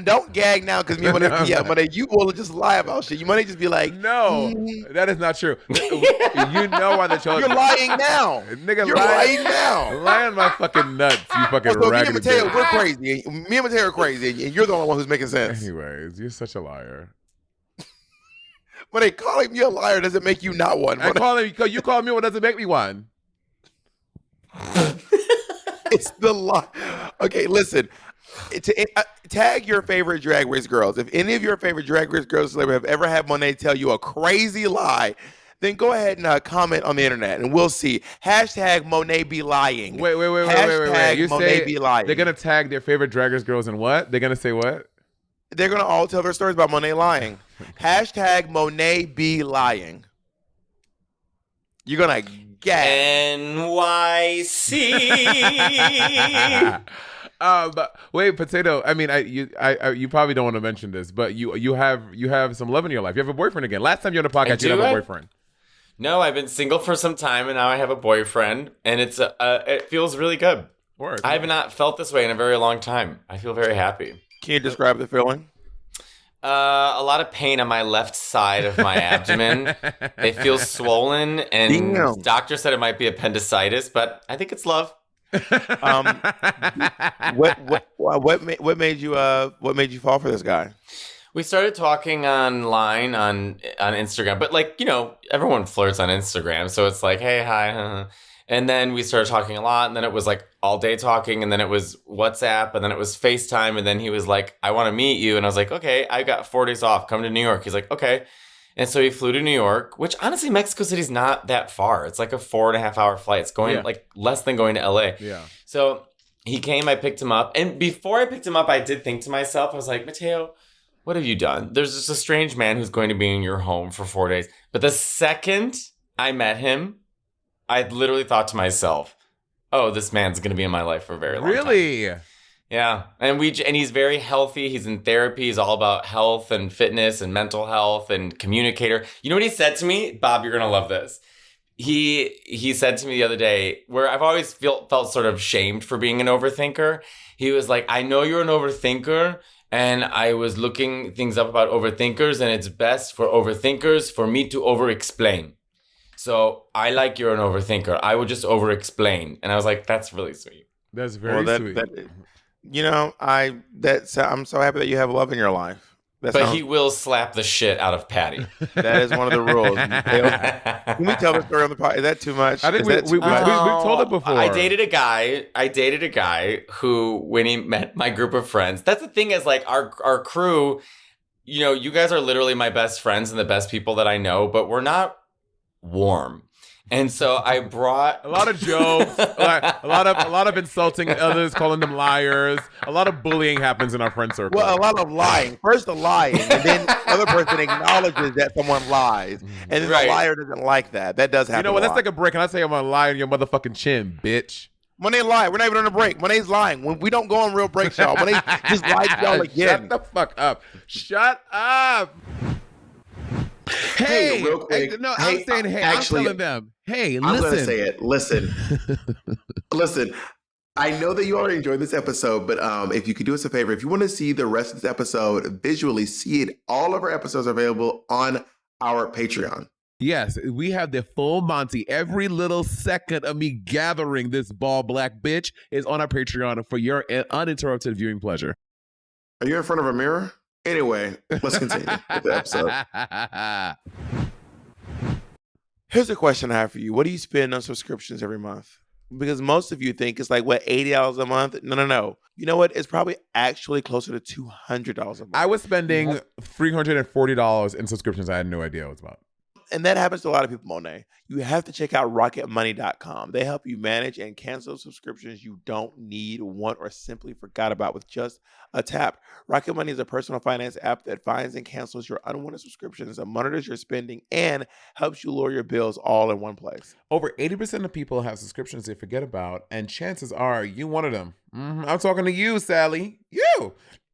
Speaker 3: don't gag now because Monet, you will just lie about shit. You Monet just be like,
Speaker 2: no, that is not true. You know why the Chelsea?
Speaker 3: You're lying now,
Speaker 2: nigga.
Speaker 3: You're lying now.
Speaker 2: Lying my fucking nuts. You fucking
Speaker 3: so
Speaker 2: raggedy
Speaker 3: me and Mateo,
Speaker 2: bitch.
Speaker 3: we're crazy. Me and Mateo are crazy, and you're the only one who's making sense.
Speaker 2: Anyways, you're such a liar.
Speaker 3: Monet, calling me a liar doesn't make you not one.
Speaker 2: I call him because you call me one doesn't make me one.
Speaker 3: It's the lie. Okay, listen. Tag your favorite Drag Race girls. If any of your favorite Drag Race girls have ever had Monet tell you a crazy lie, then go ahead and comment on the internet, and we'll see. Hashtag Monet be lying.
Speaker 2: Wait. You
Speaker 3: Monet
Speaker 2: say
Speaker 3: be lying.
Speaker 2: They're gonna tag their favorite Drag Race girls and what? They're gonna say what?
Speaker 3: They're gonna all tell their stories about Monet lying. Hashtag Monet be lying. You're gonna gag.
Speaker 5: NYC.
Speaker 2: But wait, Potato. I mean, you probably don't want to mention this, but you have some love in your life. You have a boyfriend again. Last time you were on the podcast, you had a boyfriend.
Speaker 5: No, I've been single for some time, and now I have a boyfriend, and it feels really good.
Speaker 2: Word.
Speaker 5: I have not felt this way in a very long time. I feel very happy.
Speaker 3: Can you describe the feeling?
Speaker 5: A lot of pain on my left side of my abdomen. It feels swollen, and
Speaker 3: Damn.
Speaker 5: the doctor said it might be appendicitis, but I think it's love.
Speaker 3: What made you fall for this guy?
Speaker 5: We started talking online on Instagram, but like, you know, everyone flirts on Instagram, so it's like, hey, hi, and then we started talking a lot, and then it was like all day talking, and then it was WhatsApp, and then it was FaceTime, and then he was like, I want to meet you, and I was like, okay, I got 4 days off, come to New York. He's like, okay, and so he flew to New York, which honestly, Mexico City's not that far. It's like a 4.5 hour flight. It's going like less than going to LA.
Speaker 2: Yeah.
Speaker 5: So he came, I picked him up, and before I picked him up, I did think to myself, I was like, Mateo, what have you done? There's just a strange man who's going to be in your home for 4 days. But the second I met him, I literally thought to myself, oh, this man's going to be in my life for a very long time.
Speaker 2: Really?
Speaker 5: Yeah. And he's very healthy. He's in therapy. He's all about health and fitness and mental health and communicator. You know what he said to me? Bob, you're going to love this. He said to me the other day, where I've always felt sort of shamed for being an overthinker. He was like, I know you're an overthinker, and I was looking things up about overthinkers, and it's best for overthinkers for me to over-explain. So I like you're an overthinker. I would just over-explain. And I was like, that's really sweet.
Speaker 2: That's very sweet.
Speaker 3: I'm so happy that you have love in your life.
Speaker 5: He will slap the shit out of Patty.
Speaker 3: That is one of the rules. Can we tell the story on the podcast? Is that too much?
Speaker 2: I think we've told it before.
Speaker 5: I dated a guy who, when he met my group of friends, that's the thing is like our crew, you know, you guys are literally my best friends and the best people that I know, but we're not warm. And so I brought
Speaker 2: a lot of jokes, a lot of insulting others, calling them liars. A lot of bullying happens in our friend circle.
Speaker 3: Well, a lot of lying. First the lying, and then the other person acknowledges that someone lies, and then the liar doesn't like that. That does happen.
Speaker 2: You know what? Let's take a break, and I say I'm gonna lie on your motherfucking chin, bitch.
Speaker 3: Monet lie. We're not even on a break. Monet's lying. When we don't go on real breaks, y'all. Monet just lied to y'all again.
Speaker 2: Shut the fuck up. Shut up. Hey,
Speaker 6: real quick.
Speaker 2: I'm saying, I'm telling them, hey, listen.
Speaker 6: I'm going to say it. Listen. Listen. I know that you already enjoyed this episode, but if you could do us a favor, if you want to see the rest of this episode visually, see it. All of our episodes are available on our Patreon.
Speaker 2: Yes, we have the full Monty. Every little second of me gathering this ball black bitch is on our Patreon for your uninterrupted viewing pleasure.
Speaker 6: Are you in front of a mirror? Anyway, let's continue with the episode.
Speaker 3: Here's a question I have for you. What do you spend on subscriptions every month? Because most of you think it's like, what, $80 a month? No. You know what? It's probably actually closer to $200 a month.
Speaker 2: I was spending $340 in subscriptions I had no idea what it was about.
Speaker 3: And that happens to a lot of people, Monet. You have to check out rocketmoney.com. They help you manage and cancel subscriptions you don't need, want, or simply forgot about with just a tap. Rocket Money is a personal finance app that finds and cancels your unwanted subscriptions, monitors your spending, and helps you lower your bills all in one place.
Speaker 2: Over 80% of people have subscriptions they forget about, and chances are you one of them. I'm talking to you, Sally.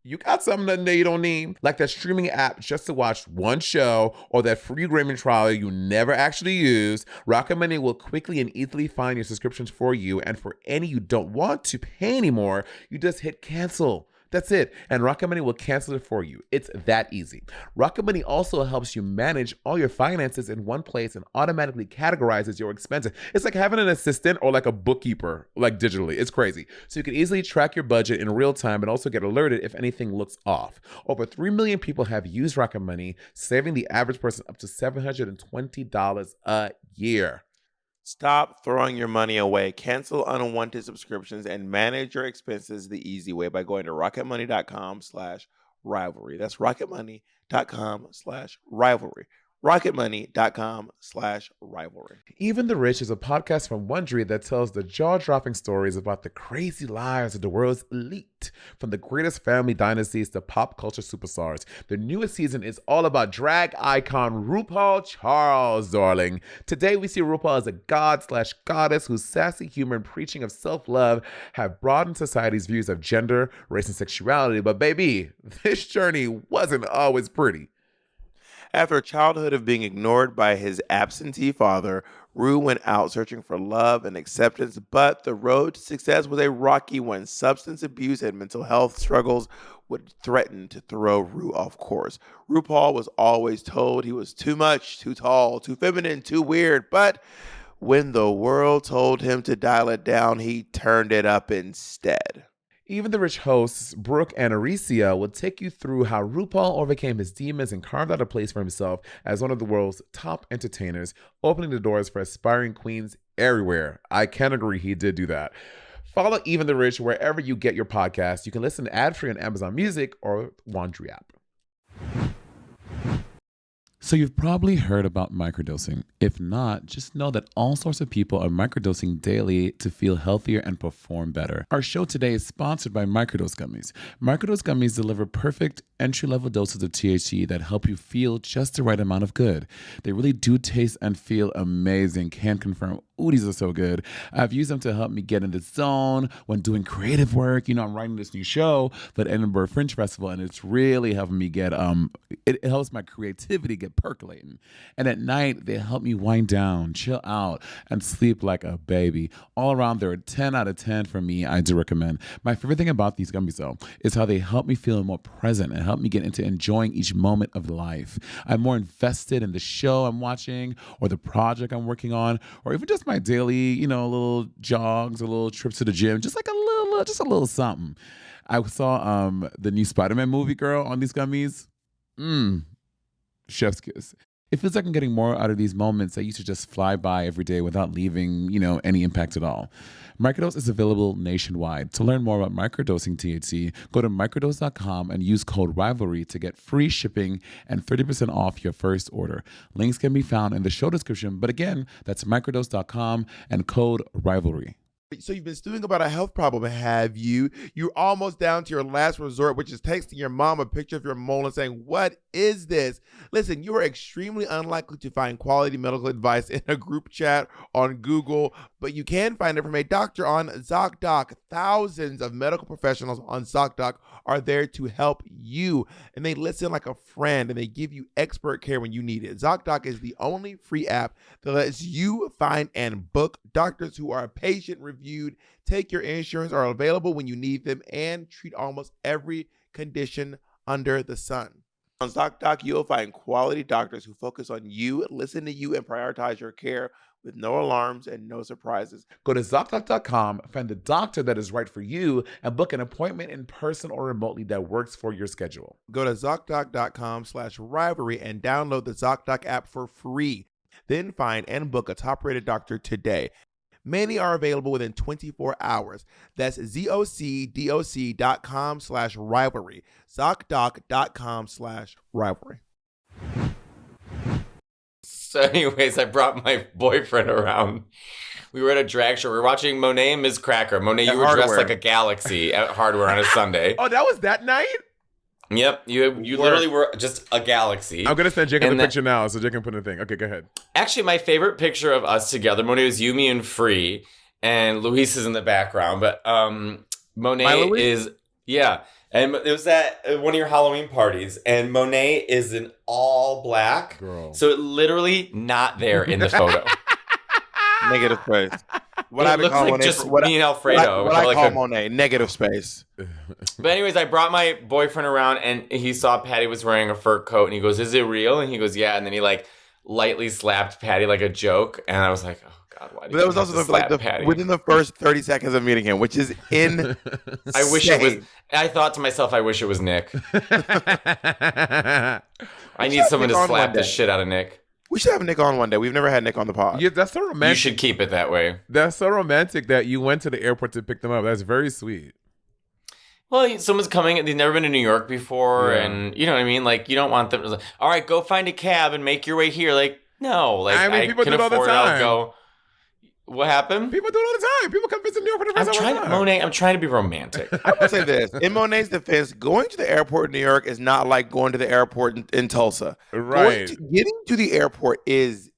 Speaker 2: You got something that you don't need, like that streaming app just to watch one show or that free gaming trial you never actually use. Rocket Money will quickly and easily find your subscriptions for you, and for any you don't want to pay anymore, you just hit cancel. That's it. And Rocket Money will cancel it for you. It's that easy. Rocket Money also helps you manage all your finances in one place and automatically categorizes your expenses. It's like having an assistant or like a bookkeeper, like digitally. It's crazy. So you can easily track your budget in real time and also get alerted if anything looks off. Over 3 million people have used Rocket Money, saving the average person up to $720 a year.
Speaker 3: Stop throwing your money away. Cancel unwanted subscriptions and manage your expenses the easy way by going to rocketmoney.com/rivalry. That's rocketmoney.com/rivalry. rocketmoney.com/rivalry.
Speaker 2: Even the Rich is a podcast from Wondery that tells the jaw-dropping stories about the crazy lives of the world's elite, from the greatest family dynasties to pop culture superstars. The newest season is all about drag icon RuPaul Charles, darling. Today we see RuPaul as a god/goddess whose sassy humor and preaching of self-love have broadened society's views of gender, race, and sexuality. But baby, this journey wasn't always pretty.
Speaker 3: After a childhood of being ignored by his absentee father, Rue went out searching for love and acceptance, but the road to success was a rocky one. Substance abuse and mental health struggles would threaten to throw Ru off course. RuPaul was always told he was too much, too tall, too feminine, too weird, but when the world told him to dial it down, he turned it up instead.
Speaker 2: Even the rich hosts, Brooke and Aricia, will take you through how RuPaul overcame his demons and carved out a place for himself as one of the world's top entertainers, opening the doors for aspiring queens everywhere. I can agree he did do that. Follow Even the Rich wherever you get your podcast. You can listen ad-free on Amazon Music or Wondery app.
Speaker 1: So you've probably heard about microdosing. If not, just know that all sorts of people are microdosing daily to feel healthier and perform better. Our show today is sponsored by Microdose Gummies. Microdose Gummies deliver perfect entry-level doses of THC that help you feel just the right amount of good. They really do taste and feel amazing. Can confirm. Ooh, these are so good. I've used them to help me get in the zone when doing creative work. You know, I'm writing this new show for the Edinburgh Fringe Festival, and it's really helping me get, it helps my creativity get percolating. And at night, they help me wind down, chill out, and sleep like a baby. All around, they're a 10 out of 10 for me. I do recommend. My favorite thing about these gummies, though, is how they help me feel more present and help me get into enjoying each moment of life. I'm more invested in the show I'm watching or the project I'm working on, or even just my daily, you know, little jogs or little trips to the gym, just like a little something. I saw the new Spider-Man movie, girl, on these gummies. Chef's kiss. It feels like I'm getting more out of these moments that used to just fly by every day without leaving, you know, any impact at all. Microdose is available nationwide. To learn more about microdosing THC, go to microdose.com and use code RIVALRY to get free shipping and 30% off your first order. Links can be found in the show description, but again, that's microdose.com and code RIVALRY.
Speaker 3: So you've been stewing about a health problem, have you? You're almost down to your last resort, which is texting your mom a picture of your mole and saying, "What is this?" Listen, you are extremely unlikely to find quality medical advice in a group chat on Google, but you can find it from a doctor on ZocDoc. Thousands of medical professionals on ZocDoc are there to help you, and they listen like a friend, and they give you expert care when you need it. ZocDoc is the only free app that lets you find and book doctors who are patient reviewed, take your insurance, are available when you need them, and treat almost every condition under the sun. On ZocDoc, you'll find quality doctors who focus on you, listen to you, and prioritize your care with no alarms and no surprises.
Speaker 2: Go to ZocDoc.com, find the doctor that is right for you, and book an appointment in person or remotely that works for your schedule.
Speaker 3: Go to ZocDoc.com/rivalry and download the ZocDoc app for free. Then find and book a top-rated doctor today. Many are available within 24 hours. That's ZocDoc.com/rivalry. ZocDoc.com/rivalry.
Speaker 5: So anyways, I brought my boyfriend around. We were at a drag show. We were watching Monet and Ms. Cracker. Monet, you were dressed like a galaxy at Hardware on a Sunday.
Speaker 2: Oh, that was that night?
Speaker 5: Yep, you literally were just a galaxy.
Speaker 2: I'm going to send Jacob the picture now so Jacob can put in the thing. Okay, go ahead.
Speaker 5: Actually, my favorite picture of us together, Monet, was Yumi and Free, and Luis is in the background. But Monet is, yeah. And it was at one of your Halloween parties, and Monet is in all black.
Speaker 2: Girl.
Speaker 5: So it literally not there in the photo.
Speaker 3: Negative space.
Speaker 5: What I looks like Monet, just me and Alfredo.
Speaker 3: What I call Monet, negative space.
Speaker 5: But anyways, I brought my boyfriend around, and he saw Patty was wearing a fur coat, and he goes, "Is it real?" And he goes, "Yeah." And then he like lightly slapped Patty like a joke, and I was like, "Oh God, why did you?" But that was also
Speaker 3: within the first 30 seconds of meeting him, which is insane.
Speaker 5: I wish it was. I thought to myself, I wish it was Nick. I need someone to slap the shit out of Nick.
Speaker 3: We should have Nick on one day. We've never had Nick on the pod.
Speaker 2: Yeah, that's so romantic.
Speaker 5: You should keep it that way.
Speaker 2: That's so romantic that you went to the airport to pick them up. That's very sweet.
Speaker 5: Well, someone's coming. They've never been to New York before, and you know what I mean. Like, you don't want them to. Like, all right, go find a cab and make your way here. Like, no. Like, I mean, people do it all the time. I'll go. What happened?
Speaker 2: People do it all the time. People come visit New York for the first time.
Speaker 5: Monet, I'm trying to be romantic.
Speaker 3: I will say this. In Monet's defense, going to the airport in New York is not like going to the airport in Tulsa.
Speaker 2: Right.
Speaker 3: Getting to the airport is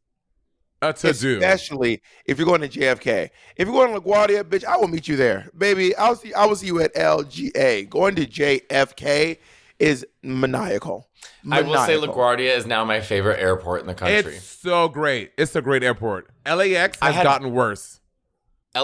Speaker 2: a to-do.
Speaker 3: Especially if you're going to JFK. If you're going to LaGuardia, bitch, I will meet you there. Baby, I will see you at LGA. Going to JFK is maniacal.
Speaker 5: I will say LaGuardia is now my favorite airport in the country.
Speaker 2: It's so great. It's a great airport. LAX has gotten worse.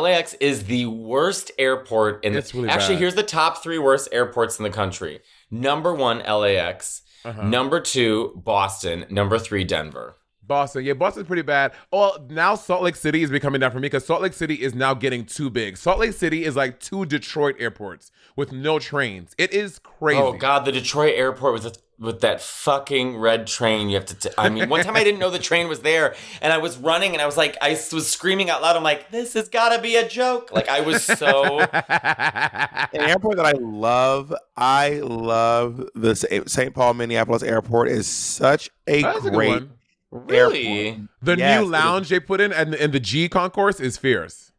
Speaker 5: LAX is the worst airport in
Speaker 2: It's really
Speaker 5: actually,
Speaker 2: bad.
Speaker 5: here's the top 3 worst airports in the country. Number 1, LAX. Number 2, Boston. Number 3, Denver.
Speaker 2: Boston. Yeah, Boston's pretty bad. Oh, now Salt Lake City is becoming that for me because Salt Lake City is now getting too big. Salt Lake City is like 2 Detroit airports with no trains. It is crazy.
Speaker 5: Oh God, the Detroit airport with that fucking red train. You have to. I mean, one time I didn't know the train was there, and I was running, and I was like, I was screaming out loud. I'm like, this has got to be a joke. Like I was so.
Speaker 3: An airport that I love the St. Paul Minneapolis airport is such a
Speaker 2: That's a good
Speaker 3: great
Speaker 2: one.
Speaker 5: Really?
Speaker 3: airport.
Speaker 2: The
Speaker 3: Yes,
Speaker 2: new lounge they put in and the G concourse is fierce.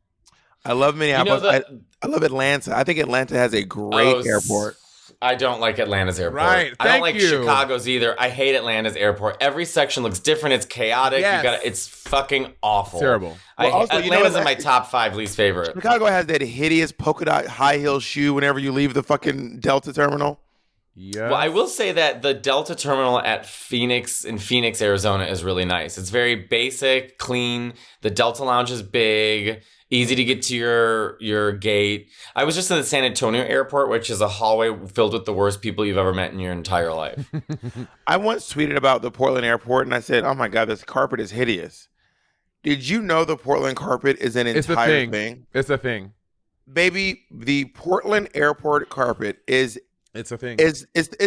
Speaker 3: I love Minneapolis.
Speaker 5: You know
Speaker 3: I love Atlanta. I think Atlanta has a great airport.
Speaker 5: I don't like Atlanta's airport.
Speaker 2: Right,
Speaker 5: I don't
Speaker 2: thank
Speaker 5: like
Speaker 2: you.
Speaker 5: Chicago's either. I hate Atlanta's airport. Every section looks different. It's chaotic.
Speaker 2: Yes.
Speaker 5: It's fucking awful.
Speaker 2: Terrible.
Speaker 3: Well, also, you know
Speaker 5: Atlanta's
Speaker 3: what,
Speaker 5: in my top 5 least favorite.
Speaker 3: Chicago has that hideous polka dot high heel shoe whenever you leave the fucking Delta terminal.
Speaker 2: Yeah.
Speaker 5: Well, I will say that the Delta terminal at Phoenix, Arizona is really nice. It's very basic, clean. The Delta lounge is big, easy to get to your gate. I was just in the San Antonio airport, which is a hallway filled with the worst people you've ever met in your entire life.
Speaker 3: I once tweeted about the Portland airport and I said, "Oh my God, this carpet is hideous." Did you know the Portland carpet is an
Speaker 2: It's a
Speaker 3: entire
Speaker 2: thing. It's a thing.
Speaker 3: Baby, the Portland airport carpet is
Speaker 2: It's a thing.
Speaker 3: it's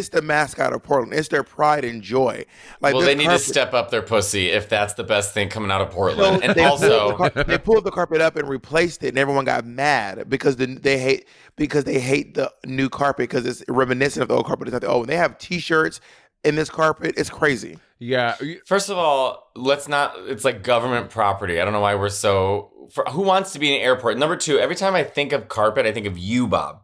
Speaker 3: the mascot of Portland. It's their pride and joy. Like
Speaker 5: Well,
Speaker 3: this
Speaker 5: they need to
Speaker 3: carpet-
Speaker 5: step up their pussy if that's the best thing coming out of
Speaker 3: So
Speaker 5: Portland. And
Speaker 3: they
Speaker 5: also,
Speaker 3: they pulled the carpet up and replaced it, and everyone got mad because they hate the new carpet because it's reminiscent of the old carpet. It's like, oh, and they have T-shirts in this carpet. It's crazy.
Speaker 2: Yeah.
Speaker 5: first of all, let's not. It's like government property. I don't know why we're so. Who wants to be in an airport? Number 2, every time I think of carpet, I think of you, Bob,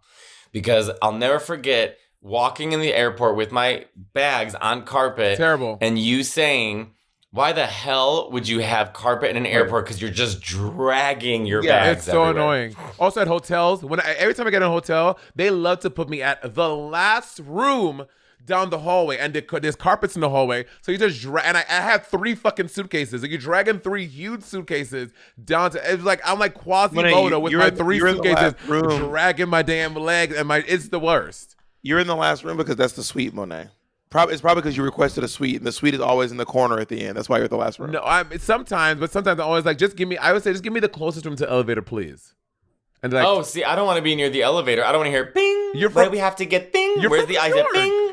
Speaker 5: because I'll never forget walking in the airport with my bags on carpet.
Speaker 2: Terrible.
Speaker 5: And you saying, why the hell would you have carpet in an airport? Because you're just dragging your bags
Speaker 2: It's so
Speaker 5: everywhere.
Speaker 2: annoying. Also at hotels, every time I get in a hotel, they love to put me at the last room down the hallway, and there's carpets in the hallway. So you just drag, and I have 3 fucking suitcases. Like you're dragging 3 huge suitcases down to. It's like I'm like Quasimodo with my 3
Speaker 3: you're in the
Speaker 2: suitcases,
Speaker 3: last room.
Speaker 2: dragging my damn legs, and it's the worst.
Speaker 3: You're in the last room because that's the suite, Monet. It's probably because you requested a suite, and the suite is always in the corner at the end. That's why you're at the last room.
Speaker 2: No, sometimes I'm always like, I would say, just give me the closest room to the elevator, please. And like,
Speaker 5: Oh, see, I don't want to be near the elevator. I don't want to hear bing. Where we have to get bing.
Speaker 2: You're
Speaker 5: Where's
Speaker 2: from
Speaker 5: the
Speaker 2: New
Speaker 5: exit?
Speaker 2: York.
Speaker 5: Bing.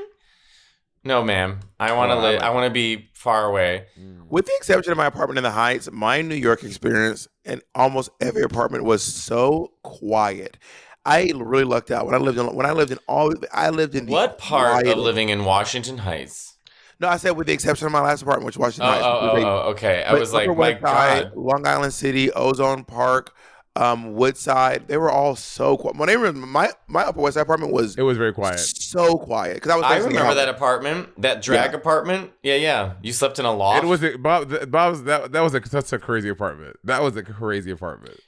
Speaker 5: No, ma'am. I want to live. I want to be far away.
Speaker 3: With the exception of my apartment in the Heights, my New York experience in almost every apartment was so quiet. I really lucked out when I lived in the
Speaker 5: What part of
Speaker 3: quiet-
Speaker 5: living in Washington Heights?
Speaker 3: No, I said with the exception of my last apartment, which was Washington Heights.
Speaker 5: Okay. I
Speaker 3: But
Speaker 5: was like,
Speaker 3: Upper
Speaker 5: my
Speaker 3: West Side,
Speaker 5: God.
Speaker 3: Long Island City, Ozone Park, Woodside. They were all so quiet. My Upper West Side apartment was
Speaker 2: very quiet.
Speaker 3: so quiet because
Speaker 5: I
Speaker 3: basically
Speaker 5: remember
Speaker 3: out.
Speaker 5: that apartment, that drag apartment. Yeah. You slept in a loft.
Speaker 2: It was such a crazy apartment. That was a crazy apartment.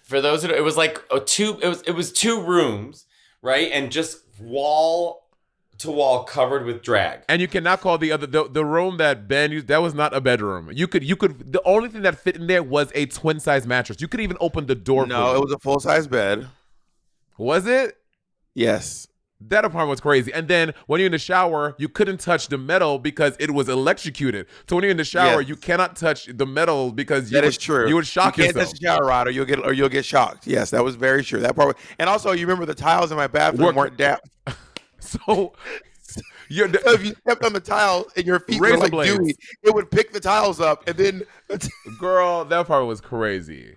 Speaker 5: For those who, it was like it was 2 rooms, right, and just wall to wall covered with drag.
Speaker 2: And you cannot call the room that Ben used. That was not a bedroom. You could. The only thing that fit in there was a twin size mattress. You could even open the door.
Speaker 3: No, it was a full size bed.
Speaker 2: Was it?
Speaker 3: Yes.
Speaker 2: That apartment was crazy. And then when you're in the shower, you couldn't touch the metal because it was electrocuted. So when you're in the shower,
Speaker 3: Yes.
Speaker 2: you cannot touch the metal because
Speaker 3: That is true.
Speaker 2: You would shock
Speaker 3: you can't
Speaker 2: yourself.
Speaker 3: touch the shower rod or you'll get shocked. Yes, that was very true. That part. And also, you remember the tiles in my bathroom weren't down.
Speaker 2: So
Speaker 3: If you stepped on the tile and your feet were
Speaker 2: Razor
Speaker 3: like
Speaker 2: blades.
Speaker 3: dewy, it would pick the tiles up and then.
Speaker 2: girl, that part was crazy.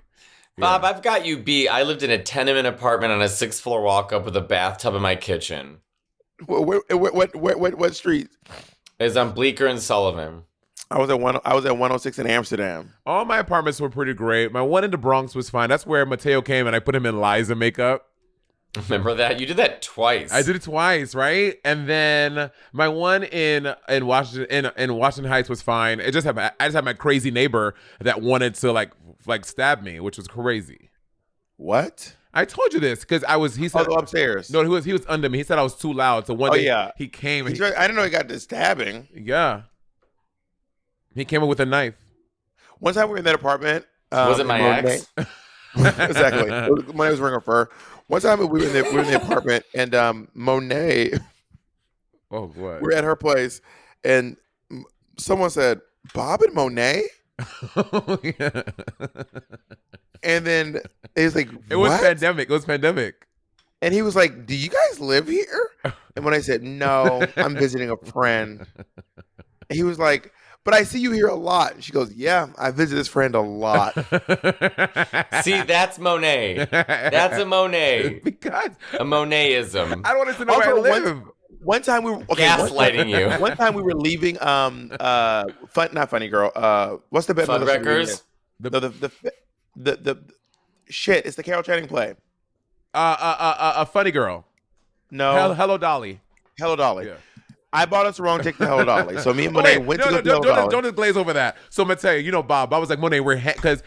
Speaker 5: Bob, I've got you beat. I lived in a tenement apartment on a 6th floor walk up with a bathtub in my kitchen.
Speaker 3: What street?
Speaker 5: It's on Bleecker and Sullivan.
Speaker 3: I was at 106 in Amsterdam.
Speaker 2: All my apartments were pretty great. My one in the Bronx was fine. That's where Mateo came and I put him in Liza makeup.
Speaker 5: Remember that? You did that twice.
Speaker 2: I did it twice, right? And then my one in Washington in Washington Heights was fine. I just had my crazy neighbor that wanted to like stab me, which was crazy.
Speaker 3: What?
Speaker 2: I told you this because he said
Speaker 3: upstairs.
Speaker 2: No, he was under me. He said I was too loud. So one day he came.
Speaker 3: I didn't know he got to stabbing.
Speaker 2: Yeah. He came in with a knife.
Speaker 3: One time we were in that apartment.
Speaker 5: Was it my
Speaker 3: in Monet.
Speaker 5: ex?
Speaker 3: Exactly. Monet was wearing a fur. One time we were in the apartment, and Monet,
Speaker 2: Oh, what?
Speaker 3: we were at her place, and someone said, "Bob and Monet,"
Speaker 2: Yeah.
Speaker 3: and then it was like,
Speaker 2: It was
Speaker 3: "What?"
Speaker 2: pandemic. It was pandemic.
Speaker 3: And he was like, "Do you guys live here?" And when I said, "No, I'm visiting a friend," and he was like, "But I see you here a lot." And she goes, "Yeah, I visit this friend a lot."
Speaker 5: See, that's Monet. That's a Monet.
Speaker 2: Because
Speaker 5: A Monetism.
Speaker 2: I don't want to know where I
Speaker 3: Also,
Speaker 2: live.
Speaker 3: One time we were
Speaker 5: Gaslighting you.
Speaker 3: One time we were leaving. Not Funny Girl. What's the best?
Speaker 5: Funwreckers?
Speaker 3: The shit. It's the Carol Channing play.
Speaker 2: A funny girl.
Speaker 3: No.
Speaker 2: Hello, Dolly.
Speaker 3: Hello Dolly.
Speaker 2: Yeah.
Speaker 3: I bought us the wrong ticket to Hello Dolly. So me and Monet went to go to Hello Dolly.
Speaker 2: Don't just glaze over that. So Mateo, you know Bob. Bob was like, Monet, we're because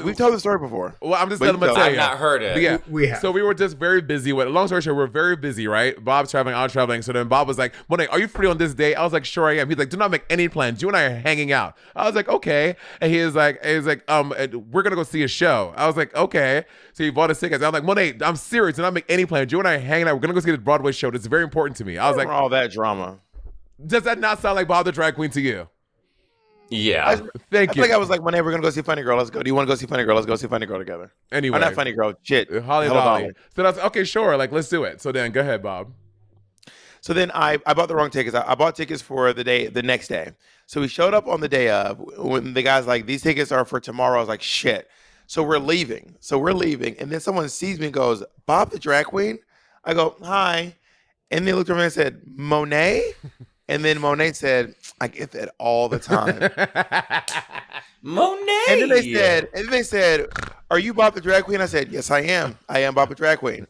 Speaker 3: We've told the story before.
Speaker 2: well, I'm just
Speaker 3: But
Speaker 2: telling
Speaker 3: you don't.
Speaker 2: Mateo.
Speaker 5: I've not heard it.
Speaker 2: But yeah,
Speaker 4: We have.
Speaker 2: So we were just very busy with. Long story short, we're very busy, right? Bob's traveling, I'm traveling. So then Bob was like, "Monet, are you free on this day?" I was like, "Sure, I am." He's like, "Do not make any plans. You and I are hanging out." I was like, "Okay." And he was like, "We're gonna go see a show." I was like, "Okay." So he bought us tickets. I'm like, "Monet, I'm serious. Do not make any plans. You and I are hanging out. We're gonna go see the Broadway show. That's very important to me." I was like,
Speaker 3: all that drama.
Speaker 2: "Does that not sound like Bob the drag queen to you?"
Speaker 5: Yeah.
Speaker 3: I
Speaker 2: Thank
Speaker 3: feel
Speaker 2: you.
Speaker 3: like I was like, Monet, we're gonna go see Funny Girl. Let's go. Do you want to go see Funny Girl? Let's go see Funny Girl together.
Speaker 2: Anyway,
Speaker 3: Or not Funny Girl. Shit.
Speaker 2: Holly
Speaker 3: Hello
Speaker 2: Dolly.
Speaker 3: Dolly.
Speaker 2: So that's okay. Sure. Like, let's do it. So then, go ahead, Bob.
Speaker 3: So then I bought the wrong tickets. I bought tickets for the next day. So we showed up on the day of when the guy's like, these tickets are for tomorrow. I was like, shit. So we're leaving. And then someone sees me and goes, Bob the drag queen? I go, hi. And they looked over and said, Monet? And then Monet said, I get that all the time.
Speaker 5: Monet.
Speaker 3: And then they said, are you Bob the drag queen? I said, yes, I am. I am Bob the drag queen.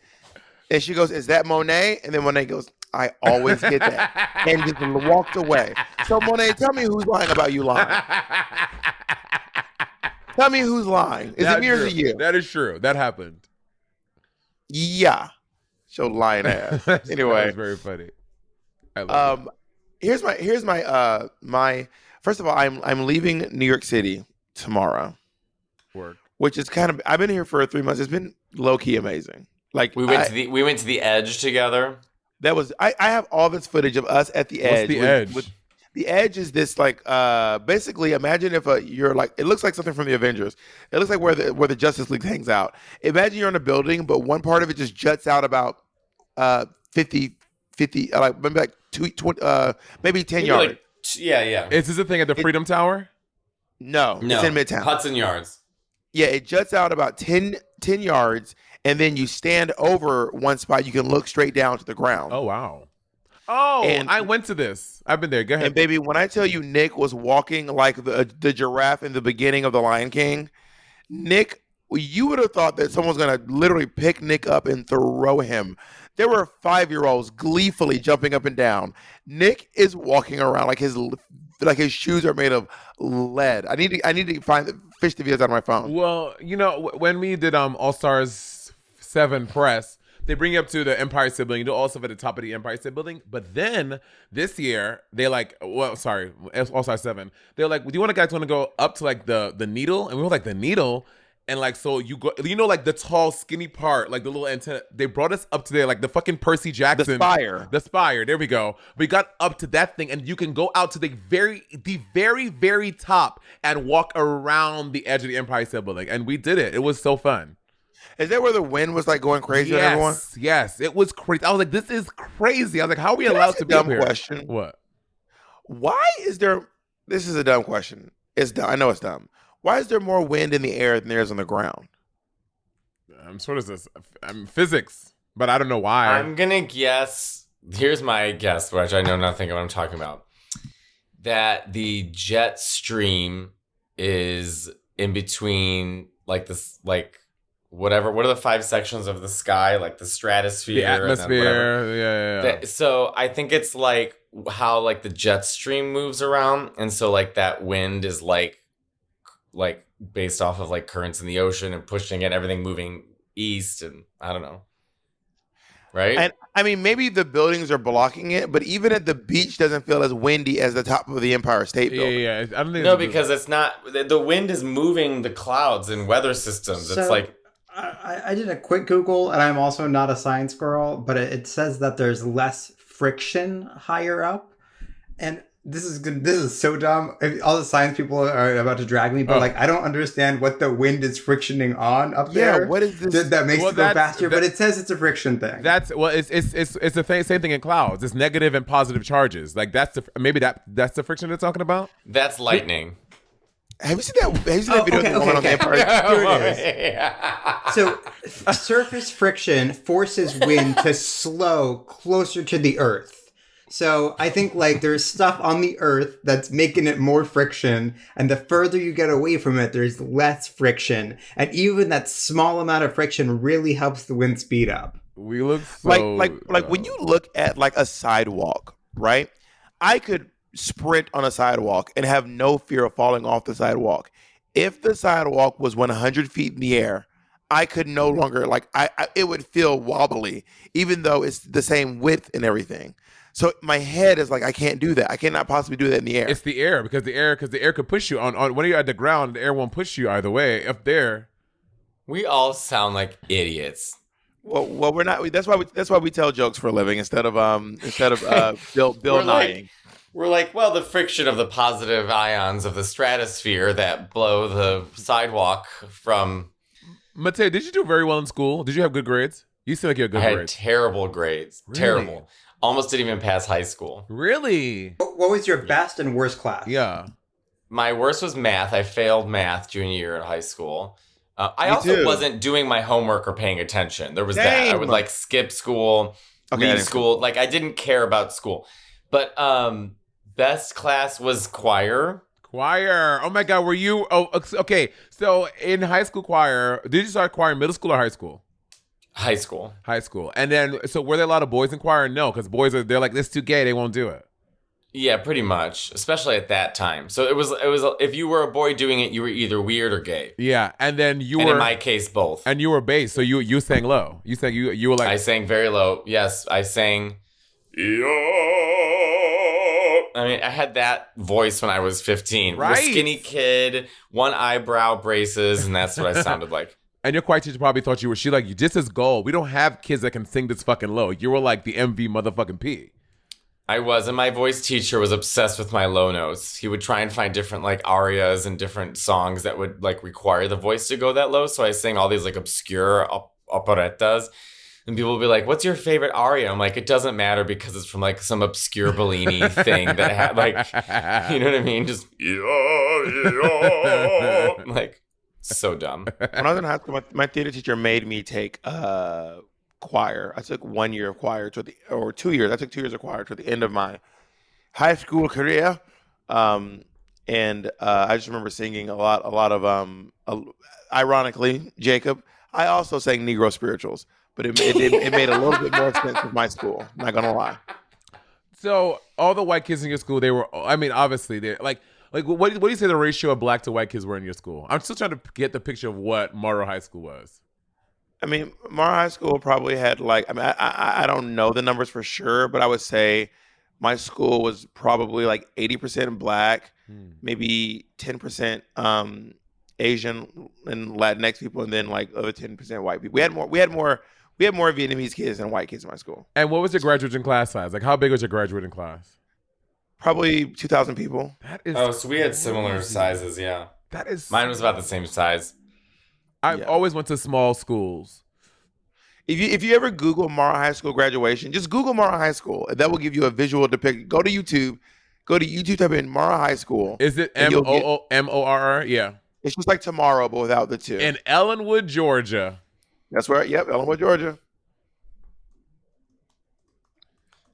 Speaker 3: And she goes, is that Monet? And then Monet goes, I always get that. And just walked away. So Monet, tell me who's lying about you lying. Tell me who's lying. Is it me or is it you?
Speaker 2: That is true. That happened.
Speaker 3: Yeah. Show lying ass.
Speaker 2: That
Speaker 3: Anyway.
Speaker 2: was very funny. I love
Speaker 3: Here's my first of all, I'm leaving New York City tomorrow.
Speaker 2: work.
Speaker 3: Which is kind of I've been here for 3 months. It's been low key amazing. Like
Speaker 5: we went to the Edge together.
Speaker 3: that was I have all this footage of us at the Edge.
Speaker 2: What's the Edge?
Speaker 3: The Edge is this like basically imagine if you're like it looks like something from the Avengers. It looks like where the Justice League hangs out. Imagine you're in a building, but one part of it just juts out about 50 like maybe like 20, maybe 10 yards.
Speaker 5: Like, yeah.
Speaker 2: Is this a thing at the Freedom Tower?
Speaker 3: No, it's in Midtown.
Speaker 5: Hudson Yards.
Speaker 3: Yeah, it juts out about 10 yards, and then you stand over one spot. You can look straight down to the ground.
Speaker 2: Oh, wow. Oh,
Speaker 3: And-
Speaker 2: I went to this. I've been there. Go ahead.
Speaker 3: And baby, when I tell you Nick was walking like the giraffe in the beginning of The Lion King, Nick, you would have thought that someone's going to literally pick Nick up and throw him. There were 5-year-olds gleefully jumping up and down. Nick is walking around like his shoes are made of lead. I need to fish the videos out of my phone.
Speaker 2: Well, you know, when we did All Stars 7 press, they bring you up to the Empire State Building. You do all stuff at the top of the Empire State Building. But then this year, they All Star 7. They're like, do you guys want to go up to like the needle? And we were like, the needle? And like, so you go, like the tall, skinny part, like the little antenna. They brought us up to there, like the fucking Percy Jackson.
Speaker 3: The spire.
Speaker 2: The spire. There we go. We got up to that thing, and you can go out to the very, very top and walk around the edge of the Empire State Building. And we did it. It was so fun.
Speaker 3: Is that where the wind was like going crazy on everyone?
Speaker 2: Yes, it was crazy. I was like, this is crazy. I was like, how are we allowed to be up
Speaker 3: dumb
Speaker 2: here?
Speaker 3: question.
Speaker 2: What?
Speaker 3: Why is there? This is a dumb question. It's dumb. I know it's dumb. Why is there more wind in the air than there is on the ground?
Speaker 2: I'm sort of this. I'm physics, but I don't know why.
Speaker 5: I'm gonna guess. Here's my guess, which I know nothing of what I'm talking about. That the jet stream is in between, like this, like whatever. What are the 5 sections of the sky? Like the stratosphere,
Speaker 2: the
Speaker 5: and then whatever.
Speaker 2: atmosphere. Yeah.
Speaker 5: So I think it's like how like the jet stream moves around, and so like that wind is like based off of like currents in the ocean and pushing it, everything moving east, and I don't know. Right?
Speaker 3: And I mean, maybe the buildings are blocking it, but even at the beach doesn't feel as windy as the top of the Empire State Building.
Speaker 2: Yeah. I don't think
Speaker 5: No, because it's not. The wind is moving the clouds and weather systems.
Speaker 4: So,
Speaker 5: It's like
Speaker 4: I did a quick Google, and I'm also not a science girl, but it says that there's less friction higher up, and this is so dumb. All the science people are about to drag me, but like I don't understand what the wind is frictioning on up there.
Speaker 3: Yeah, what is this?
Speaker 4: That makes it go faster? But it says it's a friction thing.
Speaker 2: It's the same thing in clouds. It's negative and positive charges. Like that's the friction they're talking about.
Speaker 5: That's lightning.
Speaker 3: Have you seen that video of the woman on the Empire?
Speaker 4: Here it is. So, surface friction forces wind to slow closer to the Earth. So, I think like there's stuff on the Earth that's making it more friction, and the further you get away from it, there's less friction. And even that small amount of friction really helps the wind speed up.
Speaker 2: We look so
Speaker 3: like when you look at like a sidewalk, right? I could sprint on a sidewalk and have no fear of falling off the sidewalk. If the sidewalk was 100 feet in the air, I could no longer it would feel wobbly, even though it's the same width and everything. So my head is like, I can't do that. I cannot possibly do that in the air.
Speaker 2: It's the air because the air could push you on when you're at the ground. The air won't push you either way. Up there,
Speaker 5: We all sound like idiots.
Speaker 3: Well, we're not. That's why we tell jokes for a living instead of Bill Nyeing.
Speaker 5: We're like, well, the friction of the positive ions of the stratosphere that blow the sidewalk from.
Speaker 2: Mateo, did you do very well in school? Did you have good grades? You seem like you had good
Speaker 5: I had
Speaker 2: grades.
Speaker 5: terrible grades.
Speaker 2: Really?
Speaker 5: Terrible. Almost didn't even pass high school.
Speaker 2: Really?
Speaker 4: What was your best and worst class?
Speaker 2: Yeah.
Speaker 5: My worst was math. I failed math junior year at high school. I
Speaker 3: Me
Speaker 5: also
Speaker 3: too.
Speaker 5: wasn't doing my homework or paying attention. There was that. I
Speaker 3: Same.
Speaker 5: would like skip school,
Speaker 3: Okay, I
Speaker 5: leave
Speaker 3: didn't-
Speaker 5: school. Like I didn't care about school. But best class was choir.
Speaker 2: Choir. Oh my God. Were you? Oh, okay. So in high school choir, did you start choir in middle school or high school?
Speaker 5: High school.
Speaker 2: High school. And then, so were there a lot of boys in choir? No, because they're like, this too gay. They won't do it.
Speaker 5: Yeah, pretty much, especially at that time. So it was if you were a boy doing it, you were either weird or gay.
Speaker 2: Yeah. And then you
Speaker 5: And
Speaker 2: were,
Speaker 5: in my case, both.
Speaker 2: and you were bass. So you sang low. You sang, you were like,
Speaker 5: I sang very low. Yes, I sang. I mean, I had that voice when I was 15.
Speaker 2: Right.
Speaker 5: A skinny kid, one eyebrow braces, and that's what I sounded like.
Speaker 2: and your choir teacher probably thought she like, this is gold. We don't have kids that can sing this fucking low. You were like the MV motherfucking P.
Speaker 5: I was, and my voice teacher was obsessed with my low notes. He would try and find different like arias and different songs that would like require the voice to go that low. So I sang all these like obscure operettas. And people will be like, what's your favorite aria? I'm like, it doesn't matter because it's from like some obscure Bellini thing that had like, you know what I mean? Just, like, so dumb.
Speaker 3: When I was in high school, my theater teacher made me take choir. I took 1 year of choir or 2 years. I took 2 years of choir to the end of my high school career. And I just remember singing a lot of, ironically, Jacob, I also sang Negro spirituals. But it made a little bit more sense with my school. Not gonna lie.
Speaker 2: So all the white kids in your school, they were, I mean, obviously they're like what do you say the ratio of black to white kids were in your school? I'm still trying to get the picture of what Morrow High School was.
Speaker 3: I mean, Mara High School probably had like, I mean, I don't know the numbers for sure, but I would say my school was probably like 80% black, maybe 10% Asian and Latinx people, and then like other 10% white people. We had more Vietnamese kids than white kids in my school.
Speaker 2: And what was your graduating class size? Like, how big was your graduating class?
Speaker 3: Probably 2,000 people.
Speaker 2: That is.
Speaker 5: Oh, so we had similar sizes, yeah.
Speaker 2: That is.
Speaker 5: Mine was about the same size.
Speaker 2: I always went to small schools.
Speaker 3: If you ever Google Mara High School graduation, just Google Mara High School, and that will give you a visual depiction. Go to YouTube, type in Mara High School.
Speaker 2: Is it MORR? Yeah.
Speaker 3: It's just like tomorrow, but without the two.
Speaker 2: In Ellenwood, Georgia.
Speaker 3: That's where, Ellenwood, Georgia.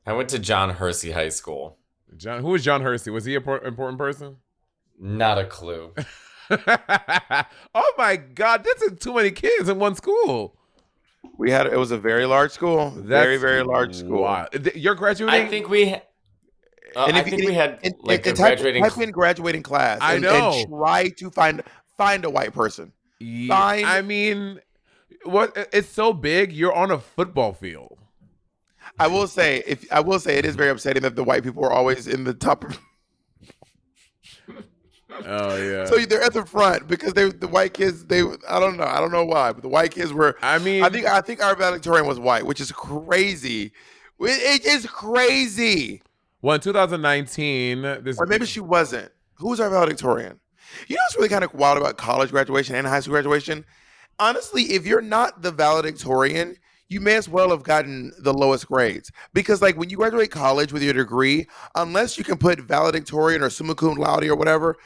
Speaker 5: I went to John Hersey High School.
Speaker 2: Who was John Hersey? Was he an important person?
Speaker 5: Not a clue.
Speaker 2: Oh my God, that's too many kids in one school.
Speaker 3: It was a very large school. Very, very large school.
Speaker 2: Wow. You're graduating?
Speaker 5: I think we had like a graduating.
Speaker 3: Type in graduating class.
Speaker 2: I
Speaker 3: and
Speaker 2: know.
Speaker 3: try to find a white person.
Speaker 2: I mean, it's so big, you're on a football field.
Speaker 3: I will say it is very upsetting that the white people are always in the top.
Speaker 2: Oh yeah.
Speaker 3: So they're at the front because the white kids. I don't know why, but the white kids were.
Speaker 2: I mean,
Speaker 3: I think our valedictorian was white, which is crazy. It is crazy.
Speaker 2: well, in 2019, this
Speaker 3: Or maybe she wasn't. Who was our valedictorian? You know what's really kind of wild about college graduation and high school graduation? Honestly, if you're not the valedictorian, you may as well have gotten the lowest grades. Because like when you graduate college with your degree, unless you can put valedictorian or summa cum laude or whatever,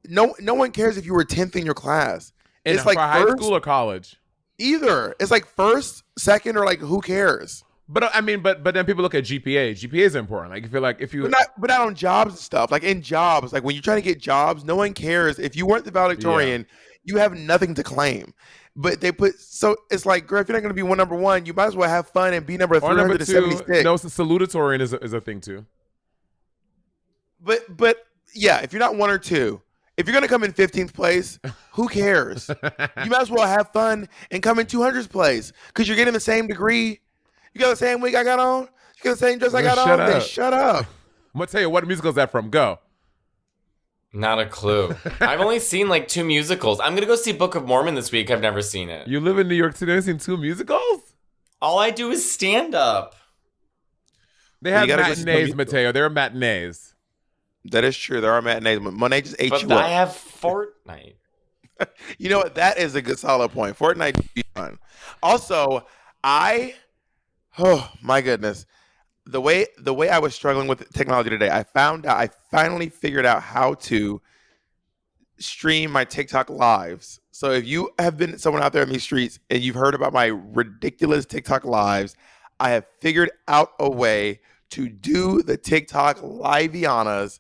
Speaker 3: no one cares if you were 10th in your class. It's like
Speaker 2: for high
Speaker 3: first,
Speaker 2: school or college.
Speaker 3: either. It's like first, second, or like who cares?
Speaker 2: But I mean, but then people look at GPA. GPA is important. Like if you
Speaker 3: But not on jobs and stuff. Like in jobs, like when you're trying to get jobs, no one cares. If you weren't the valedictorian, you have nothing to claim. But they put it's like, girl, if you're not going to be number one, you might as well have fun and be number
Speaker 2: or number
Speaker 3: 376.
Speaker 2: two. No, salutatorian is a thing too.
Speaker 3: But yeah, if you're not one or two, if you're going to come in 15th place, who cares? You might as well have fun and come in 200th place because you're getting the same degree. You got the same wig I got on. You got the same dress I got on. Then shut up.
Speaker 2: Mateo, what musical is that from? Go.
Speaker 5: Not a clue. I've only seen like 2 musicals. I'm gonna go see Book of Mormon this week. I've never seen it.
Speaker 2: You live in New York City. You've seen 2 musicals?
Speaker 5: All I do is stand up.
Speaker 2: They have
Speaker 3: You gotta go see
Speaker 2: matinees,
Speaker 3: some
Speaker 2: Mateo. There are matinees.
Speaker 3: That is true. There are matinees. Monet just ate
Speaker 5: But
Speaker 3: you up.
Speaker 5: I have Fortnite.
Speaker 3: You know what? That is a good solid point. Fortnite would be fun. Also, oh my goodness. The way I was struggling with technology today, I finally figured out how to stream my TikTok lives. So if you have been someone out there in these streets and you've heard about my ridiculous TikTok lives, I have figured out a way to do the TikTok live-ianas,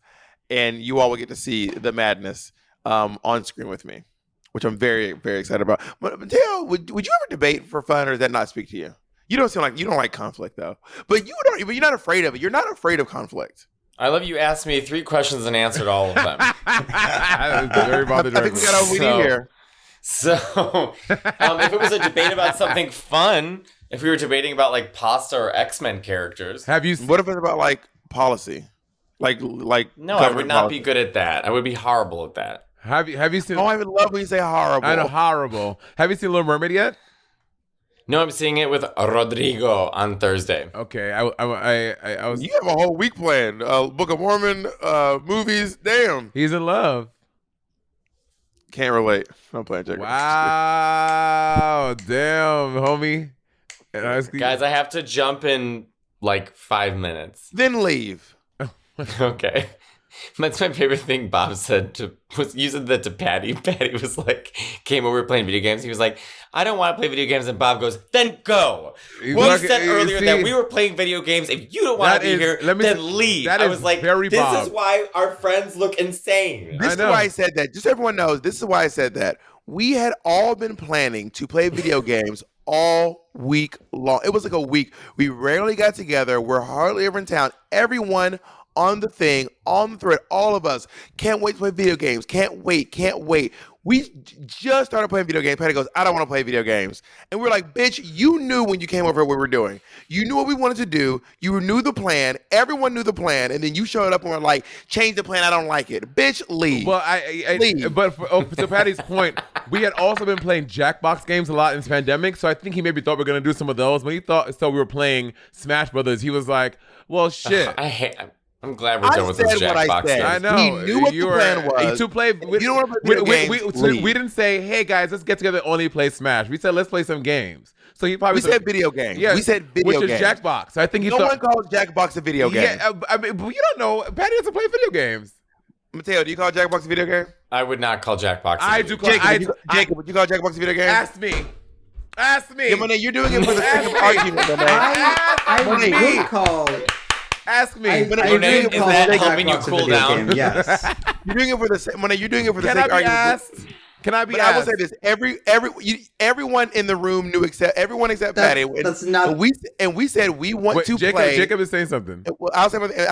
Speaker 3: and you all will get to see the madness on screen with me, which I'm very, very excited about. But Mateo, would you ever debate for fun, or does that not speak to you? You don't seem like you don't like conflict though, but you're not afraid of it. You're not afraid of conflict.
Speaker 5: I love you asked me 3 questions and answered all of them.
Speaker 3: I think we got all we need here.
Speaker 5: So, if it was a debate about something fun, if we were debating about like pasta or X-Men characters,
Speaker 2: Have you?
Speaker 3: What if it's about like policy, like
Speaker 5: no, I would not be good at that. I would be horrible at that.
Speaker 2: Have you seen?
Speaker 3: Oh, I would love when you say horrible.
Speaker 2: I know, horrible. Have you seen Little Mermaid yet?
Speaker 5: No, I'm seeing it with Rodrigo on Thursday.
Speaker 2: Okay, I was.
Speaker 3: You have a whole week planned. Book of Mormon, movies. Damn,
Speaker 2: He's in love.
Speaker 3: can't relate. I'm playing Jacob.
Speaker 2: Wow, damn, homie.
Speaker 5: Guys, I have to jump in like 5 minutes.
Speaker 3: Then leave.
Speaker 5: Okay. That's my favorite thing Bob said was using that to Patty. Patty was like, came over playing video games. He was like, I don't want to play video games. And Bob goes, then go. Well, he said earlier that we were playing video games. If you don't want to be here, then leave. I was like, this is why our friends look insane.
Speaker 3: This is why I said that. Just so everyone knows, this is why I said that. We had all been planning to play video games all week long. It was like a week. We rarely got together. We're hardly ever in town. Everyone on the thing, on the thread, all of us can't wait to play video games. Can't wait. We just started playing video games. Patty goes, I don't want to play video games. And we're like, bitch, you knew when you came over what we were doing. You knew what we wanted to do. You knew the plan. Everyone knew the plan. And then you showed up and were like, change the plan. I don't like it. Bitch, leave.
Speaker 2: Well,
Speaker 3: leave.
Speaker 2: But to Patty's point, we had also been playing Jackbox games a lot in this pandemic. So I think he maybe thought we were going to do some of those. When he thought we were playing Smash Brothers, he was like, well, shit.
Speaker 5: I'm glad we're done with this Jackbox game.
Speaker 2: I know.
Speaker 3: He knew what the plan was.
Speaker 2: To play,
Speaker 3: you don't want to play
Speaker 2: we didn't say, hey guys, let's get together and only play Smash. We said, let's play some games. So he probably
Speaker 3: said video games.
Speaker 2: Yeah,
Speaker 3: we said video games.
Speaker 2: Which is Jackbox. I think he
Speaker 3: no one calls Jackbox a video game.
Speaker 2: Yeah, I mean, but you don't know. Patty doesn't play video games.
Speaker 3: Mateo, do you call Jackbox a video game?
Speaker 5: I would not call Jackbox.
Speaker 2: I do call
Speaker 3: Jacob, would you call Jackbox a video game?
Speaker 2: Ask me.
Speaker 3: Yeah, Monet, you're doing it for the sake of argument, Monet.
Speaker 4: I would call.
Speaker 2: Ask me.
Speaker 5: Monet, is that helping you cool down?
Speaker 4: Yes.
Speaker 3: You're doing it for the sake. Monet, you're doing it for the
Speaker 2: Can
Speaker 3: sake of
Speaker 2: I be
Speaker 3: argument.
Speaker 2: asked? Can I be
Speaker 3: But
Speaker 2: asked?
Speaker 3: I will say this: everyone in the room knew everyone except Patty.
Speaker 4: That's not.
Speaker 3: And we said we want to play.
Speaker 2: Jacob is saying something.
Speaker 3: Well, I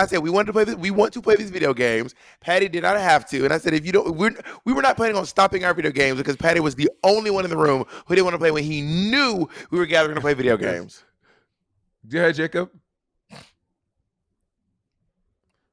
Speaker 3: said we wanted to play this. We want to play these video games. Patty did not have to, and I said if you don't, we were not planning on stopping our video games because Patty was the only one in the room who didn't want to play when he knew we were gathering to play video games.
Speaker 2: Go ahead, Jacob.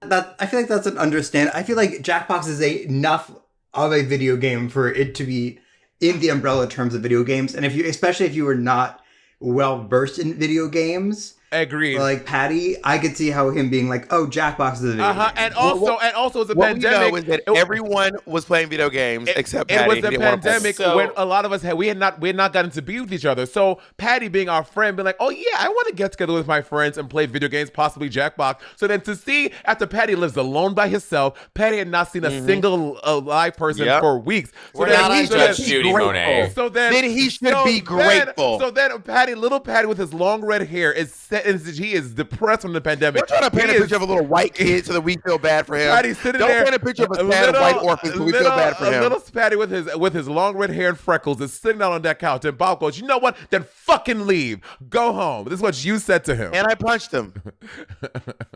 Speaker 4: I feel like that's an understand. I feel like Jackbox is enough of a video game for it to be in the umbrella terms of video games. And especially if you were not well versed in video games,
Speaker 2: Agreed.
Speaker 4: like Patty, I could see how him being like, "Oh, Jackbox is a video game."
Speaker 2: And also, it's a
Speaker 3: What
Speaker 2: pandemic.
Speaker 3: we know is that everyone was playing video games except
Speaker 2: It
Speaker 3: Patty.
Speaker 2: was
Speaker 3: He
Speaker 2: the
Speaker 3: didn't wanna play.
Speaker 2: pandemic
Speaker 5: So-
Speaker 2: when a lot of us we had not gotten to be with each other. So Patty, being our friend, being like, "Oh yeah, I want to get together with my friends and play video games, possibly Jackbox." So then to see after Patty lives alone by herself, Patty had not seen a single live person
Speaker 3: Yep.
Speaker 2: for weeks. So
Speaker 5: We're
Speaker 2: then
Speaker 5: not
Speaker 2: he
Speaker 5: on
Speaker 2: should
Speaker 5: Judge
Speaker 2: be
Speaker 5: Judy
Speaker 2: grateful.
Speaker 5: Monet.
Speaker 2: So then
Speaker 3: Then he should be grateful.
Speaker 2: So then little Patty with his long red hair is set. He is depressed from the pandemic.
Speaker 3: We're trying to paint
Speaker 2: He
Speaker 3: a
Speaker 2: is-
Speaker 3: picture of a little white kid so that we feel bad for him.
Speaker 2: Patty's sitting
Speaker 3: Don't
Speaker 2: there.
Speaker 3: paint a picture of a sad white orphan so we feel bad for
Speaker 2: A
Speaker 3: him.
Speaker 2: little Patty with his long red hair and freckles is sitting down on that couch, and Bob goes, "You know what? Then fucking leave. Go home." This is what you said to him.
Speaker 3: And I punched him.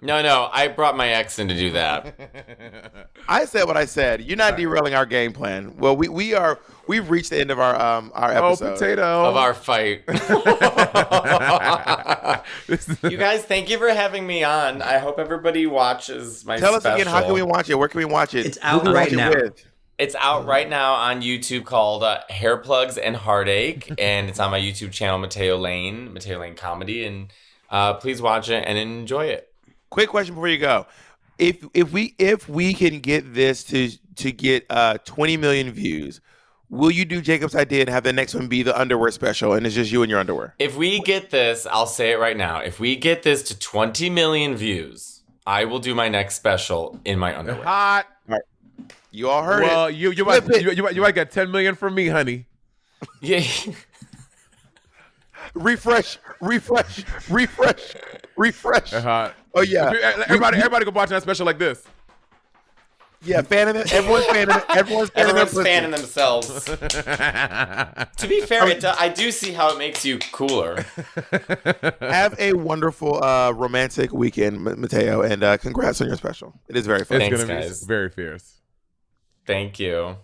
Speaker 5: No, I brought my ex in to do that.
Speaker 3: I said what I said. You're not derailing our game plan. Well, we've reached the end of our episode.
Speaker 2: Potato.
Speaker 5: Of our fight. You guys, thank you for having me on. I hope everybody watches my
Speaker 3: Tell us
Speaker 5: special.
Speaker 3: again, how can we watch it? Where can we watch it?
Speaker 4: It's out
Speaker 3: Who can we
Speaker 4: right
Speaker 3: watch it
Speaker 4: now.
Speaker 3: with?
Speaker 5: It's out right now on YouTube called Hair Plugs and Heartache, and it's on my YouTube channel, Matteo Lane Comedy, and please watch it and enjoy it.
Speaker 3: Quick question before you go. If we can get this to get 20 million views, will you do Jacob's idea and have the next one be the underwear special and it's just you and your underwear?
Speaker 5: If we get this, I'll say it right now. If we get this to 20 million views, I will do my next special in my underwear.
Speaker 2: Hot.
Speaker 3: You all heard
Speaker 2: Well,
Speaker 3: it.
Speaker 2: you might get 10 million from me, honey.
Speaker 5: Yeah.
Speaker 3: Refresh.
Speaker 2: Hot.
Speaker 3: Oh yeah,
Speaker 2: Everybody go watch that special like this.
Speaker 3: yeah. Fanning it. Everyone's fanning it. Everyone's
Speaker 5: Fanning themselves. To be fair, I do see how it makes you cooler.
Speaker 3: Have a wonderful romantic weekend, Mateo, and congrats on your special. It is very fun.
Speaker 2: It's
Speaker 5: Thanks,
Speaker 2: gonna be
Speaker 5: guys.
Speaker 2: very fierce.
Speaker 5: Thank you.